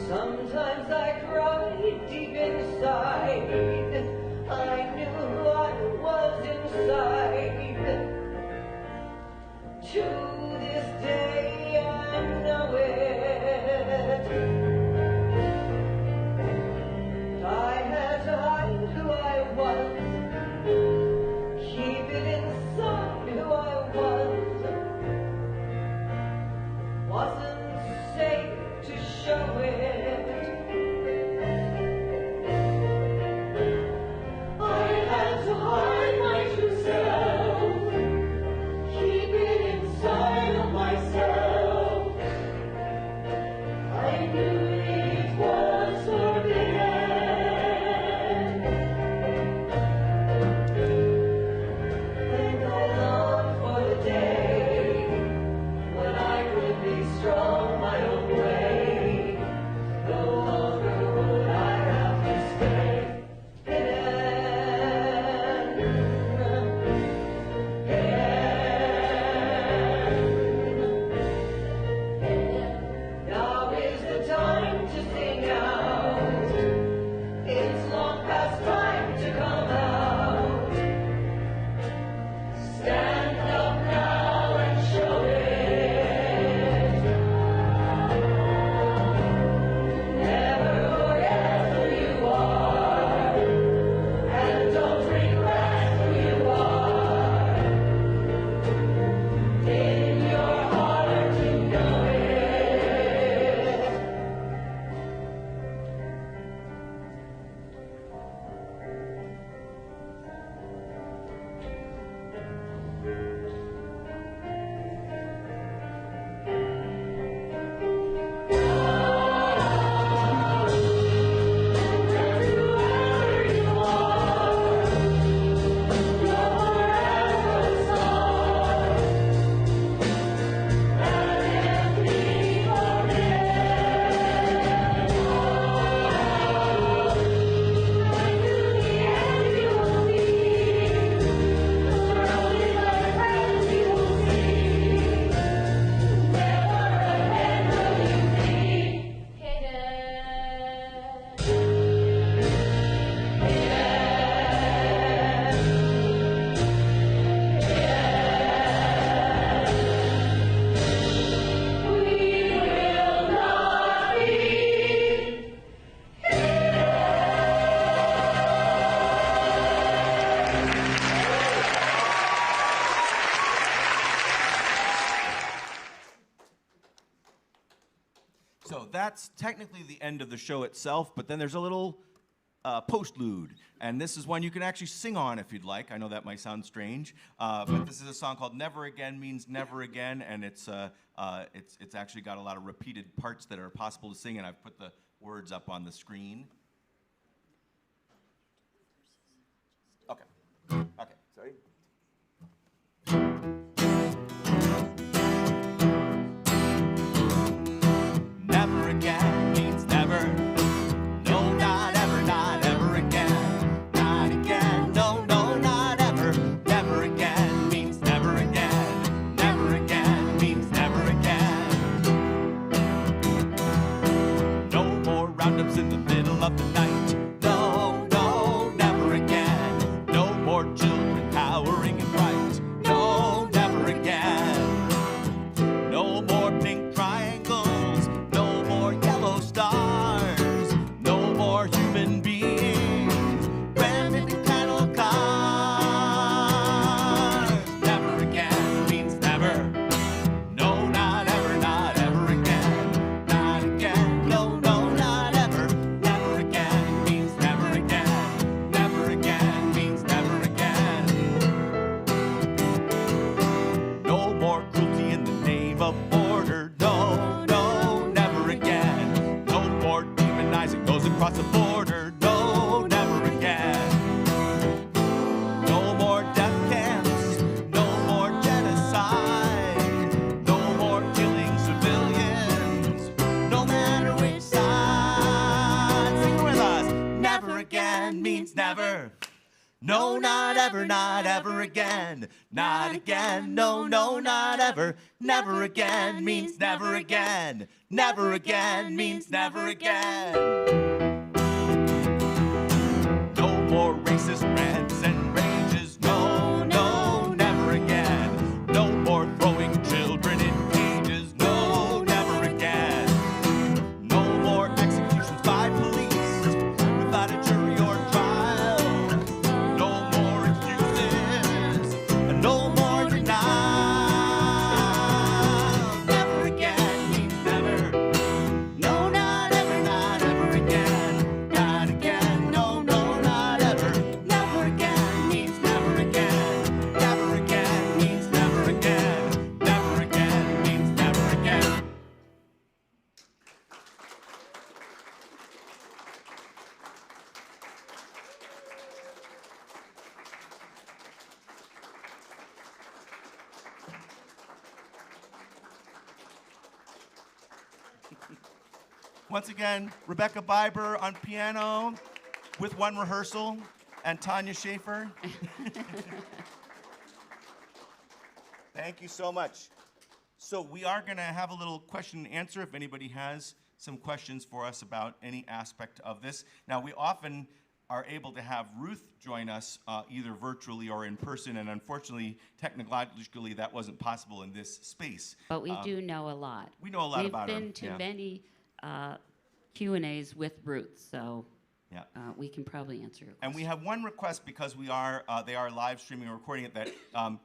[SPEAKER 7] Sometimes I cry deep inside. I knew who I was inside. To this day I know it. I had to hide who I was. Keep it inside who I was. Wasn't safe to show it. I had to hide my true self. Keep it inside of myself. I knew it was forbidden. And I longed for the day when I could be strong my own way. No longer would I have to stay hidden. Now is the time to sing out. It's long past time to come out. Stand up now and show it. Never forget who you are, and don't regret who you are. In your heart you know it.
[SPEAKER 1] So that's technically the end of the show itself, but then there's a little postlude, and this is one you can actually sing on if you'd like. I know that might sound strange, but this is a song called "Never Again Means Never Again," and it's actually got a lot of repeated parts that are possible to sing, and I've put the words up on the screen. Okay. Okay. Sorry.
[SPEAKER 9] Never again means never. No, not ever again. Not again. No, no, not ever across the border. No, never again. No more death camps, no more genocide, no more killing civilians, no matter which side. Sing it with us. Never again means never. No, not ever again. Not again, no, no, not ever. Never again means never again. Never again means never again. No more racist rants and rages. No, no, never again. No more throwing children in cages. No, never again. No more executions by police without a jury or trial. No more excuses. And no more denial. Never again means never. No, not ever again. Not again, no, no, not ever. Never again means never again. Never again means never again. Never again means never again. Once again, Rebecca Biber on piano with one rehearsal, and Tanya Schaefer. Thank you so much. So we are going to have a little question and answer if anybody has some questions for us about any aspect of this. Now, we often are able to have Ruth join us either virtually or in person, and unfortunately, technologically, that wasn't possible in this space.
[SPEAKER 2] But we do know a lot.
[SPEAKER 9] We know a lot about her.
[SPEAKER 2] We've been to
[SPEAKER 9] yeah.
[SPEAKER 2] many Q&As with Ruth, so
[SPEAKER 9] Yeah.
[SPEAKER 2] we can probably answer your question.
[SPEAKER 9] And we have one request because they are live streaming and recording it. That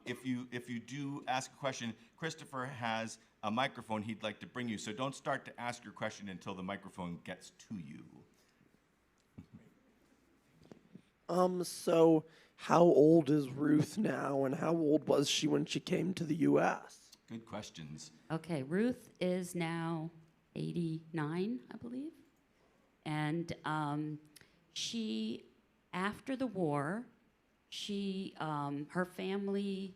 [SPEAKER 9] if you do ask a question, Christopher has a microphone he'd like to bring you. So don't start to ask your question until the microphone gets to you.
[SPEAKER 11] So how old is Ruth now, and how old was she when she came to the U.S.?
[SPEAKER 9] Good questions.
[SPEAKER 2] Okay, Ruth is now 89, I believe. And she, after the war, her family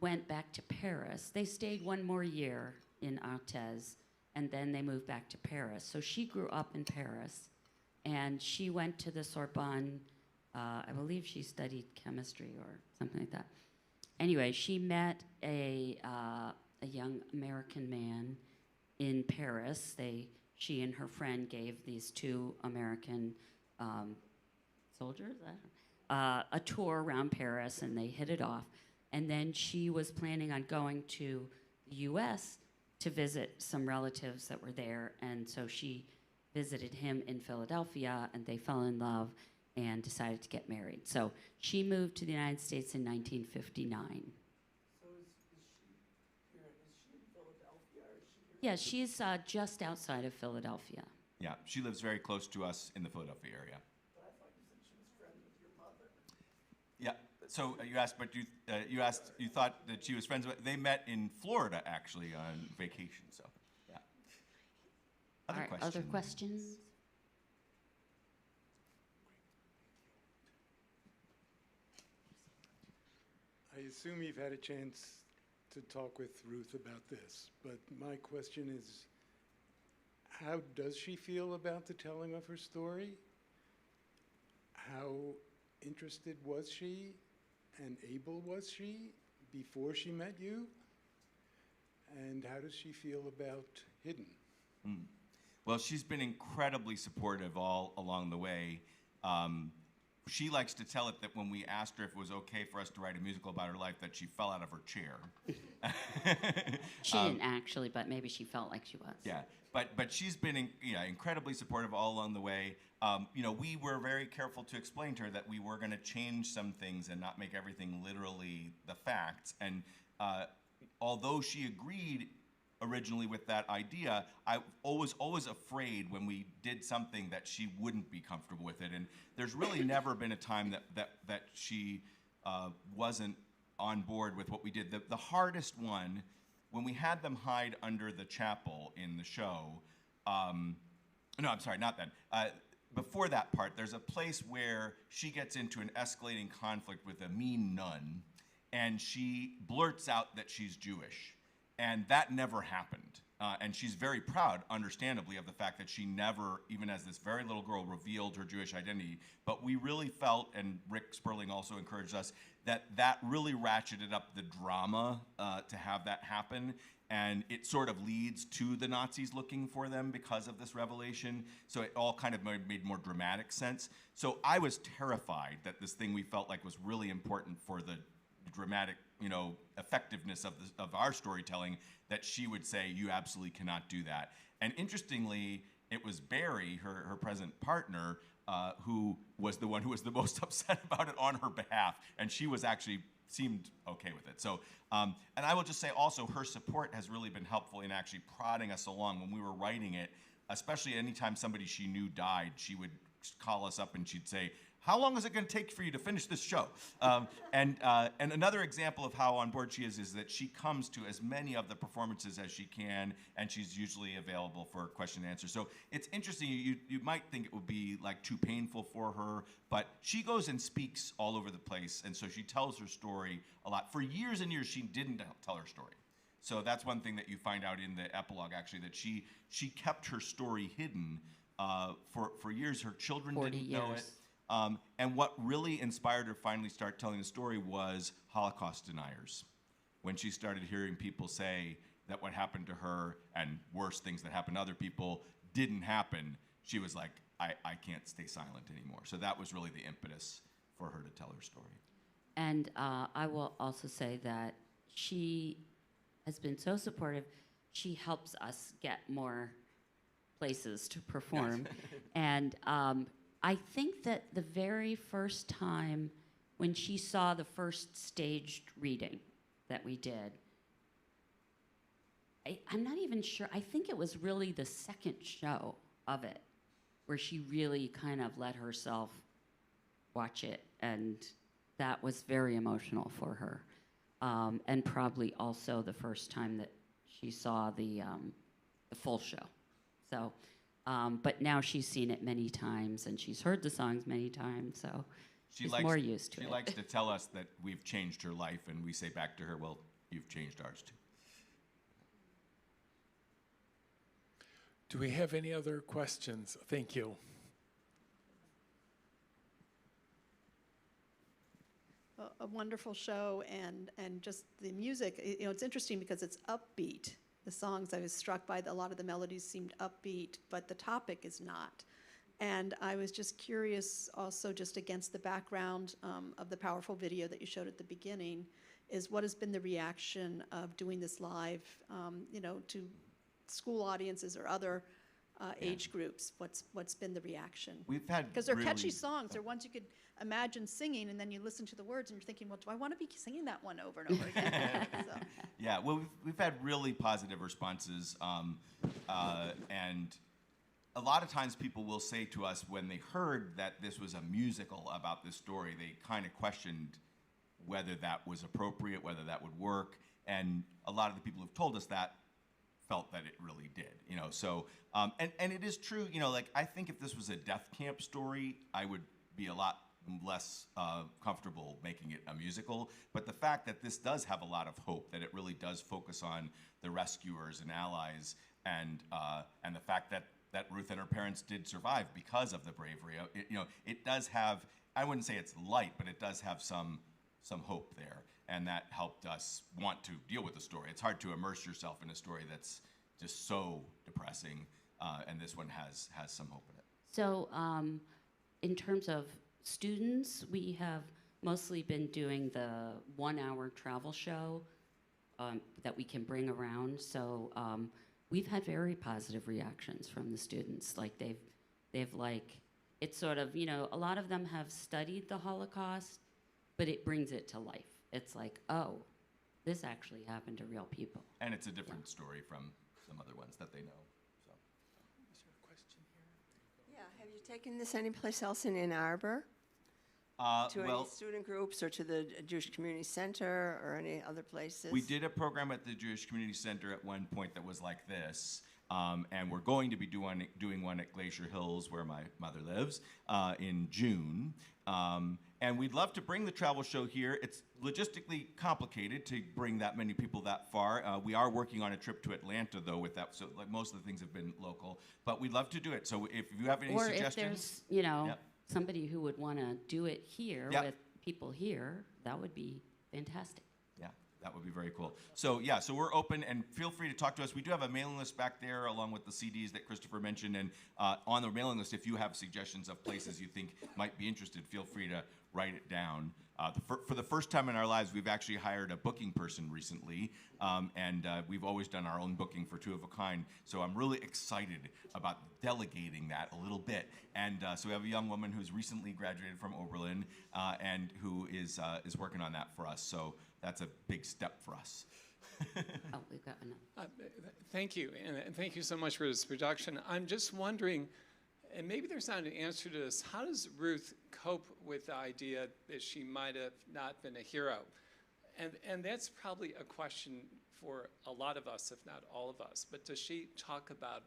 [SPEAKER 2] went back to Paris. They stayed one more year in Artes, and then they moved back to Paris. So she grew up in Paris, and she went to the Sorbonne. I believe she studied chemistry or something like that. Anyway, she met a young American man in Paris. She and her friend gave these two American soldiers a tour around Paris, and they hit it off. And then she was planning on going to the U.S. to visit some relatives that were there, and so she visited him in Philadelphia, and they fell in love and decided to get married. So she moved to the United States in 1959.
[SPEAKER 11] So is she in Philadelphia, or is she here?
[SPEAKER 2] Yeah, she's just outside of Philadelphia.
[SPEAKER 9] Yeah, she lives very close to us in the Philadelphia area.
[SPEAKER 11] But I thought you said she was friends with your mother.
[SPEAKER 9] Yeah. So you asked, but you thought that she was friends with. They met in Florida actually on vacation. So yeah.
[SPEAKER 2] All right, other questions?
[SPEAKER 12] I assume you've had a chance to talk with Ruth about this, but my question is, how does she feel about the telling of her story? How interested was she and able was she before she met you? And how does she feel about Hidden?
[SPEAKER 9] Well, she's been incredibly supportive all along the way. She likes to tell it that when we asked her if it was okay for us to write a musical about her life, that she fell out of her chair.
[SPEAKER 2] She didn't actually, but maybe she felt like she was.
[SPEAKER 9] Yeah, but she's been incredibly supportive all along the way. We were very careful to explain to her that we were going to change some things and not make everything literally the facts. And although she agreed originally with that idea, I was always afraid when we did something that she wouldn't be comfortable with it. And there's really never been a time that she wasn't on board with what we did. The hardest one, when we had them hide under the chapel in the show,
[SPEAKER 1] No, I'm sorry, not then. Before that part, there's a place where she gets into an escalating conflict with a mean nun, and she blurts out that she's Jewish. And that never happened. And she's very proud, understandably, of the fact that she never, even as this very little girl, revealed her Jewish identity. But we really felt, and Rick Sperling also encouraged us, that that really ratcheted up the drama to have that happen. And it sort of leads to the Nazis looking for them because of this revelation. So it all kind of made more dramatic sense. So I was terrified that this thing we felt like was really important for the dramatic, effectiveness of our storytelling, that she would say, you absolutely cannot do that. And interestingly, it was Barry, her present partner, who was the one who was the most upset about it on her behalf. And she was actually seemed okay with it. So, and I will just say also, her support has really been helpful in actually prodding us along when we were writing it, especially anytime somebody she knew died, she would call us up and she'd say, how long is it going to take for you to finish this show? And another example of how on board she is that she comes to as many of the performances as she can, and she's usually available for question and answer. So it's interesting. You might think it would be like too painful for her, but she goes and speaks all over the place, and so she tells her story a lot. For years and years, she didn't tell her story. So that's one thing that you find out in the epilogue, actually, that she kept her story hidden for years. Her children didn't know it. And what really inspired her finally start telling the story was Holocaust deniers. When she started hearing people say that what happened to her and worse things that happened to other people didn't happen, she was like, I can't stay silent anymore. So that was really the impetus for her to tell her story.
[SPEAKER 2] And I will also say that she has been so supportive. She helps us get more places to perform. And I think that the very first time when she saw the first staged reading that we did, I'm not even sure. I think it was really the second show of it where she really kind of let herself watch it. And that was very emotional for her. And probably also the first time that she saw the full show. So. But now she's seen it many times, and she's heard the songs many times, so she's more used to it.
[SPEAKER 1] She likes to tell us that we've changed her life, and we say back to her, well, you've changed ours too.
[SPEAKER 13] Do we have any other questions? Thank you.
[SPEAKER 14] A wonderful show, and just the music, it's interesting because it's upbeat. The songs, I was struck by, a lot of the melodies seemed upbeat, but the topic is not. And I was just curious also, just against the background of the powerful video that you showed at the beginning, is what has been the reaction of doing this live, to school audiences or other age groups? What's been the reaction?
[SPEAKER 1] We've had
[SPEAKER 14] because they're catchy songs. They're ones you could imagine singing, and then you listen to the words and you're thinking, well, do I want to be singing that one over and over again? So.
[SPEAKER 1] Yeah, well, we've had really positive responses, and a lot of times people will say to us when they heard that this was a musical about this story, they kind of questioned whether that was appropriate, whether that would work, and a lot of the people who've told us that felt that it really did, So, and it is true, I think if this was a death camp story, I would be a lot less comfortable making it a musical. But the fact that this does have a lot of hope, that it really does focus on the rescuers and allies, and the fact that Ruth and her parents did survive because of the bravery, it does have, I wouldn't say it's light, but it does have some hope there. And that helped us want to deal with the story. It's hard to immerse yourself in a story that's just so depressing, and this one has some hope in it.
[SPEAKER 2] So in terms of students, we have mostly been doing the 1-hour travel show that we can bring around. So we've had very positive reactions from the students. Like they've like, it's sort of, a lot of them have studied the Holocaust, but it brings it to life. It's like, oh, this actually happened to real people.
[SPEAKER 1] And it's a different story from some other ones that they know. So.
[SPEAKER 13] Is there a question here?
[SPEAKER 15] Yeah, have you taken this anyplace else in Ann Arbor? To any student groups or to the Jewish Community Center or any other places?
[SPEAKER 1] We did a program at the Jewish Community Center at one point that was like this. And we're going to be doing one at Glacier Hills, where my mother lives, in June. And we'd love to bring the travel show here. It's logistically complicated to bring that many people that far. We are working on a trip to Atlanta, though, with that. So like most of the things have been local. But we'd love to do it. So if you have any
[SPEAKER 2] or
[SPEAKER 1] suggestions.
[SPEAKER 2] If there's, you know,
[SPEAKER 1] Yep.
[SPEAKER 2] somebody who would want to do it here
[SPEAKER 1] Yep.
[SPEAKER 2] with people here, that would be fantastic.
[SPEAKER 1] Yeah, that would be very cool. So yeah, so we're open, and feel free to talk to us. We do have a mailing list back there along with the CDs that Christopher mentioned, and on the mailing list, if you have suggestions of places you think might be interested, feel free to write it down. For the first time in our lives, we've actually hired a booking person recently, and we've always done our own booking for Two of a Kind, so I'm really excited about delegating that a little bit. And so we have a young woman who's recently graduated from Oberlin and who is working on that for us, so that's a big step for us.
[SPEAKER 2] Oh, we've got enough.
[SPEAKER 13] Thank you, and thank you so much for this production. I'm just wondering, and maybe there's not an answer to this, how does Ruth cope with the idea that she might have not been a hero? And that's probably a question for a lot of us, if not all of us. But does she talk about,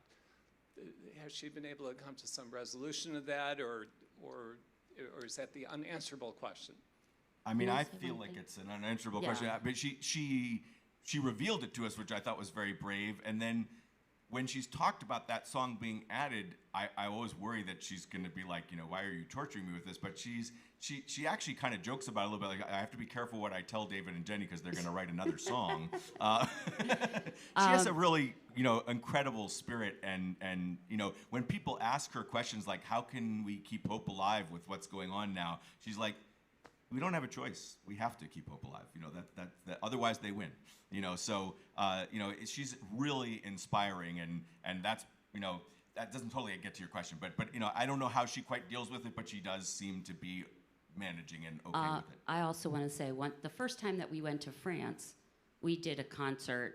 [SPEAKER 13] has she been able to come to some resolution of that, or is that the unanswerable question?
[SPEAKER 1] I mean, I feel like it's an unanswerable question, but she revealed it to us, which I thought was very brave. And then when she's talked about that song being added, I always worry that she's going to be like, you know, why are you torturing me with this? But she actually kind of jokes about it a little bit. Like, I have to be careful what I tell David and Jenny because they're going to write another song. She has a really, you know, incredible spirit, and you know, when people ask her questions like, how can we keep hope alive with what's going on now? She's like, we don't have a choice. We have to keep hope alive. You know, that otherwise they win. You know, so you know, she's really inspiring, and that's, you know, that doesn't totally get to your question, but you know, I don't know how she quite deals with it, but she does seem to be managing and okay with it.
[SPEAKER 2] I also want to say, the first time that we went to France, we did a concert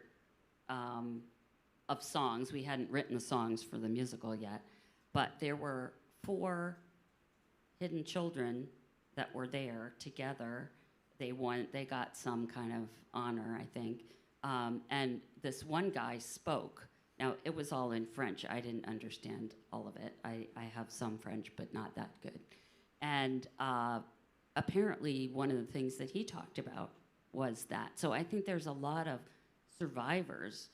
[SPEAKER 2] of songs. We hadn't written the songs for the musical yet, but there were 4 hidden children that were there together. They got some kind of honor, I think. And this one guy spoke. Now, it was all in French. I didn't understand all of it. I have some French, but not that good. And apparently, one of the things that he talked about was that. So I think there's a lot of survivors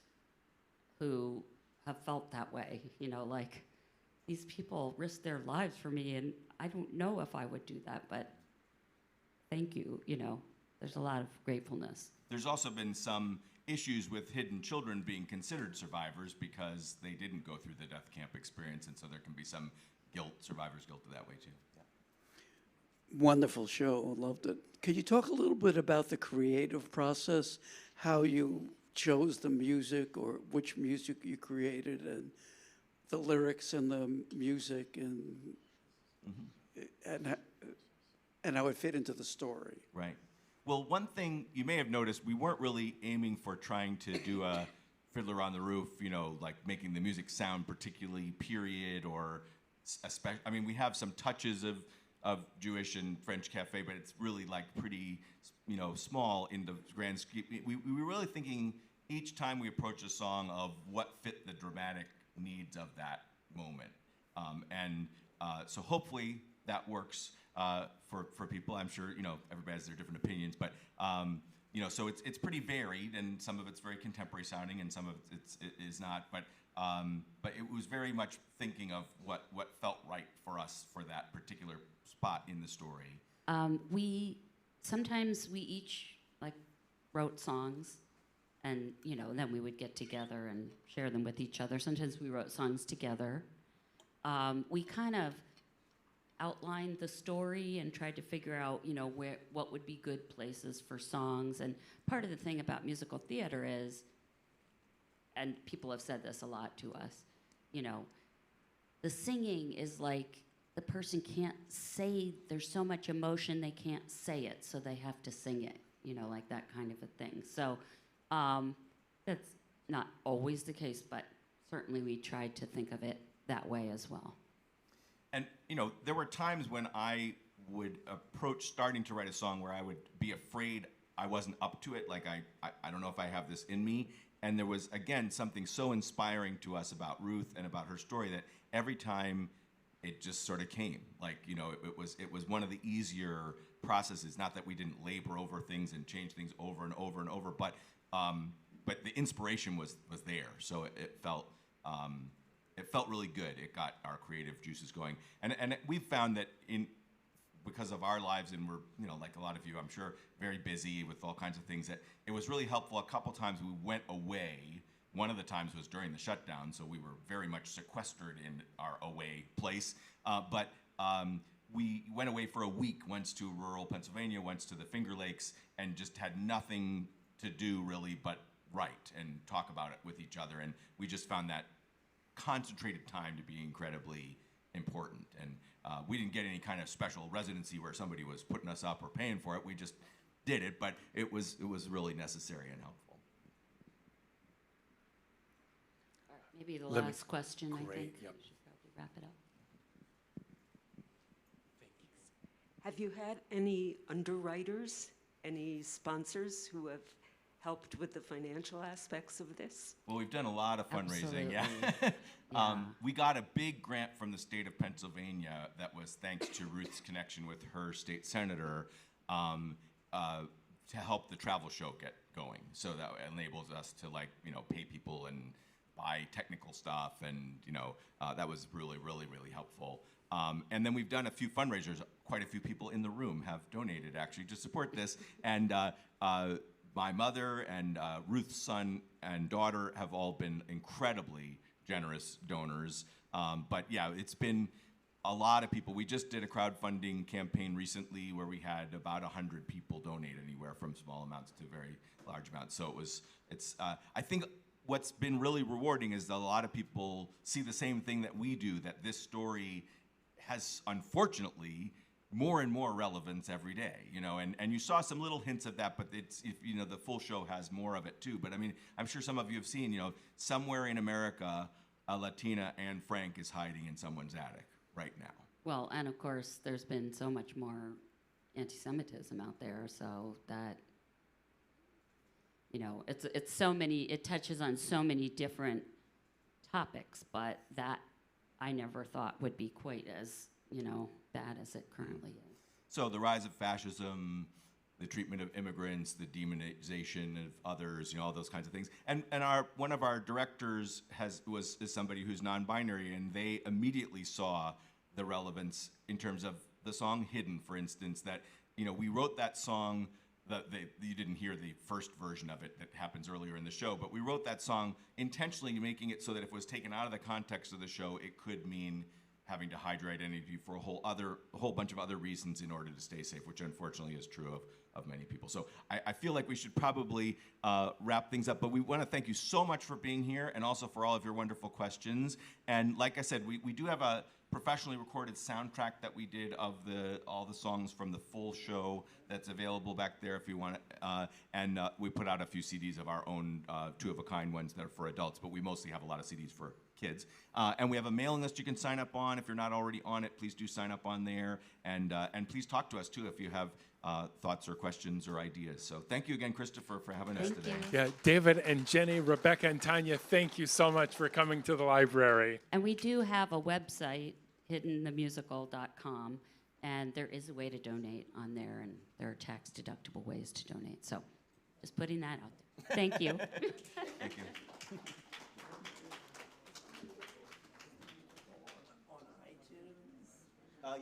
[SPEAKER 2] who have felt that way. You know, like, these people risked their lives for me, and I don't know if I would do that, but thank you. You know, there's a lot of gratefulness.
[SPEAKER 1] There's also been some issues with hidden children being considered survivors because they didn't go through the death camp experience, and so there can be some guilt, survivor's guilt that way too.
[SPEAKER 16] Wonderful show, loved it. Could you talk a little bit about the creative process, how you chose the music, or which music you created, and the lyrics and the music, and how it fit into the story?
[SPEAKER 1] Right. Well, one thing you may have noticed, we weren't really aiming for trying to do a Fiddler on the Roof, you know, like making the music sound particularly period or I mean, we have some touches of Jewish and French cafe, but it's really like pretty, you know, small in the grand scheme. We were really thinking each time we approach a song of what fit the dramatic needs of that moment. So hopefully that works for people. I'm sure, you know, everybody has their different opinions, but you know, so it's pretty varied, and some of it's very contemporary sounding, and some of it is not. But it was very much thinking of what felt right for us for that particular spot in the story.
[SPEAKER 2] Sometimes we each like wrote songs, and you know, then we would get together and share them with each other. Sometimes we wrote songs together. We kind of outlined the story and tried to figure out, you know, what would be good places for songs. And part of the thing about musical theater is, and people have said this a lot to us, you know, the singing is like the person can't say, there's so much emotion they can't say it, so they have to sing it, you know, like that kind of a thing. So that's not always the case, but certainly we tried to think of it that way as well.
[SPEAKER 1] And, you know, there were times when I would approach starting to write a song where I would be afraid I wasn't up to it. Like, I don't know if I have this in me. And there was, again, something so inspiring to us about Ruth and about her story that every time it just sort of came. Like, you know, it was one of the easier processes. Not that we didn't labor over things and change things over and over and over, but the inspiration was there. So it felt really good. It got our creative juices going. And we've found that because of our lives, and we're, you know, like a lot of you, I'm sure, very busy with all kinds of things, that it was really helpful. A couple times we went away. One of the times was during the shutdown, so we were very much sequestered in our away place. But we went away for a week, once to rural Pennsylvania, once to the Finger Lakes, and just had nothing to do really but write and talk about it with each other. And we just found that concentrated time to be incredibly important. And we didn't get any kind of special residency where somebody was putting us up or paying for it. We just did it, but it was really necessary and helpful.
[SPEAKER 2] All right, maybe the last question, I think.
[SPEAKER 17] Yep.
[SPEAKER 2] We should probably wrap it up.
[SPEAKER 18] Have you had any underwriters, any sponsors who have helped with the financial aspects of this?
[SPEAKER 1] Well, we've done a lot of fundraising, yeah.
[SPEAKER 2] Yeah.
[SPEAKER 1] We got a big grant from the state of Pennsylvania that was thanks to Ruth's connection with her state senator to help the travel show get going. So that enables us to, like, you know, pay people and buy technical stuff, and, you know, that was really, really, really helpful. And then we've done a few fundraisers. Quite a few people in the room have donated, actually, to support this. And my mother and Ruth's son and daughter have all been incredibly generous donors. But yeah, it's been a lot of people. We just did a crowdfunding campaign recently where we had about 100 people donate, anywhere from small amounts to very large amounts. So I think what's been really rewarding is that a lot of people see the same thing that we do, that this story has, unfortunately, more and more relevance every day, you know, and you saw some little hints of that, but you know, the full show has more of it too. But I mean, I'm sure some of you have seen, you know, somewhere in America, a Latina Anne Frank is hiding in someone's attic right now.
[SPEAKER 2] Well, and of course, there's been so much more anti-Semitism out there, so that, you know, it's so many, it touches on so many different topics, but that I never thought would be quite as, you know, bad as it currently is.
[SPEAKER 1] So the rise of fascism, the treatment of immigrants, the demonization of others, you know, all those kinds of things. And one of our directors is somebody who's non-binary, and they immediately saw the relevance in terms of the song "Hidden," for instance. That, you know, we wrote that song. You didn't hear the first version of it that happens earlier in the show, but we wrote that song intentionally, making it so that if it was taken out of the context of the show, it could mean having to hide your identity for a whole bunch of other reasons in order to stay safe, which unfortunately is true of many people. So I feel like we should probably wrap things up, but we want to thank you so much for being here, and also for all of your wonderful questions. And like I said, we do have a professionally recorded soundtrack that we did of all the songs from the full show that's available back there if you want it. And we put out a few CDs of our own, two-of-a-kind ones that are for adults, but we mostly have a lot of CDs for kids. And we have a mailing list you can sign up on. If you're not already on it, please do sign up on there. And please talk to us, too, if you have thoughts or questions or ideas. So thank you again, Christopher, for having us today.
[SPEAKER 17] Yeah, David and Jenny, Rebecca and Tanya, thank you so much for coming to the library.
[SPEAKER 2] And we do have a website, hiddenthemusical.com, and there is a way to donate on there, and there are tax-deductible ways to donate. So just putting that out there. Thank you.
[SPEAKER 1] Thank you.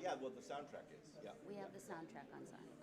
[SPEAKER 7] Yeah, well, the soundtrack is, yeah.
[SPEAKER 2] We have the soundtrack on Zion.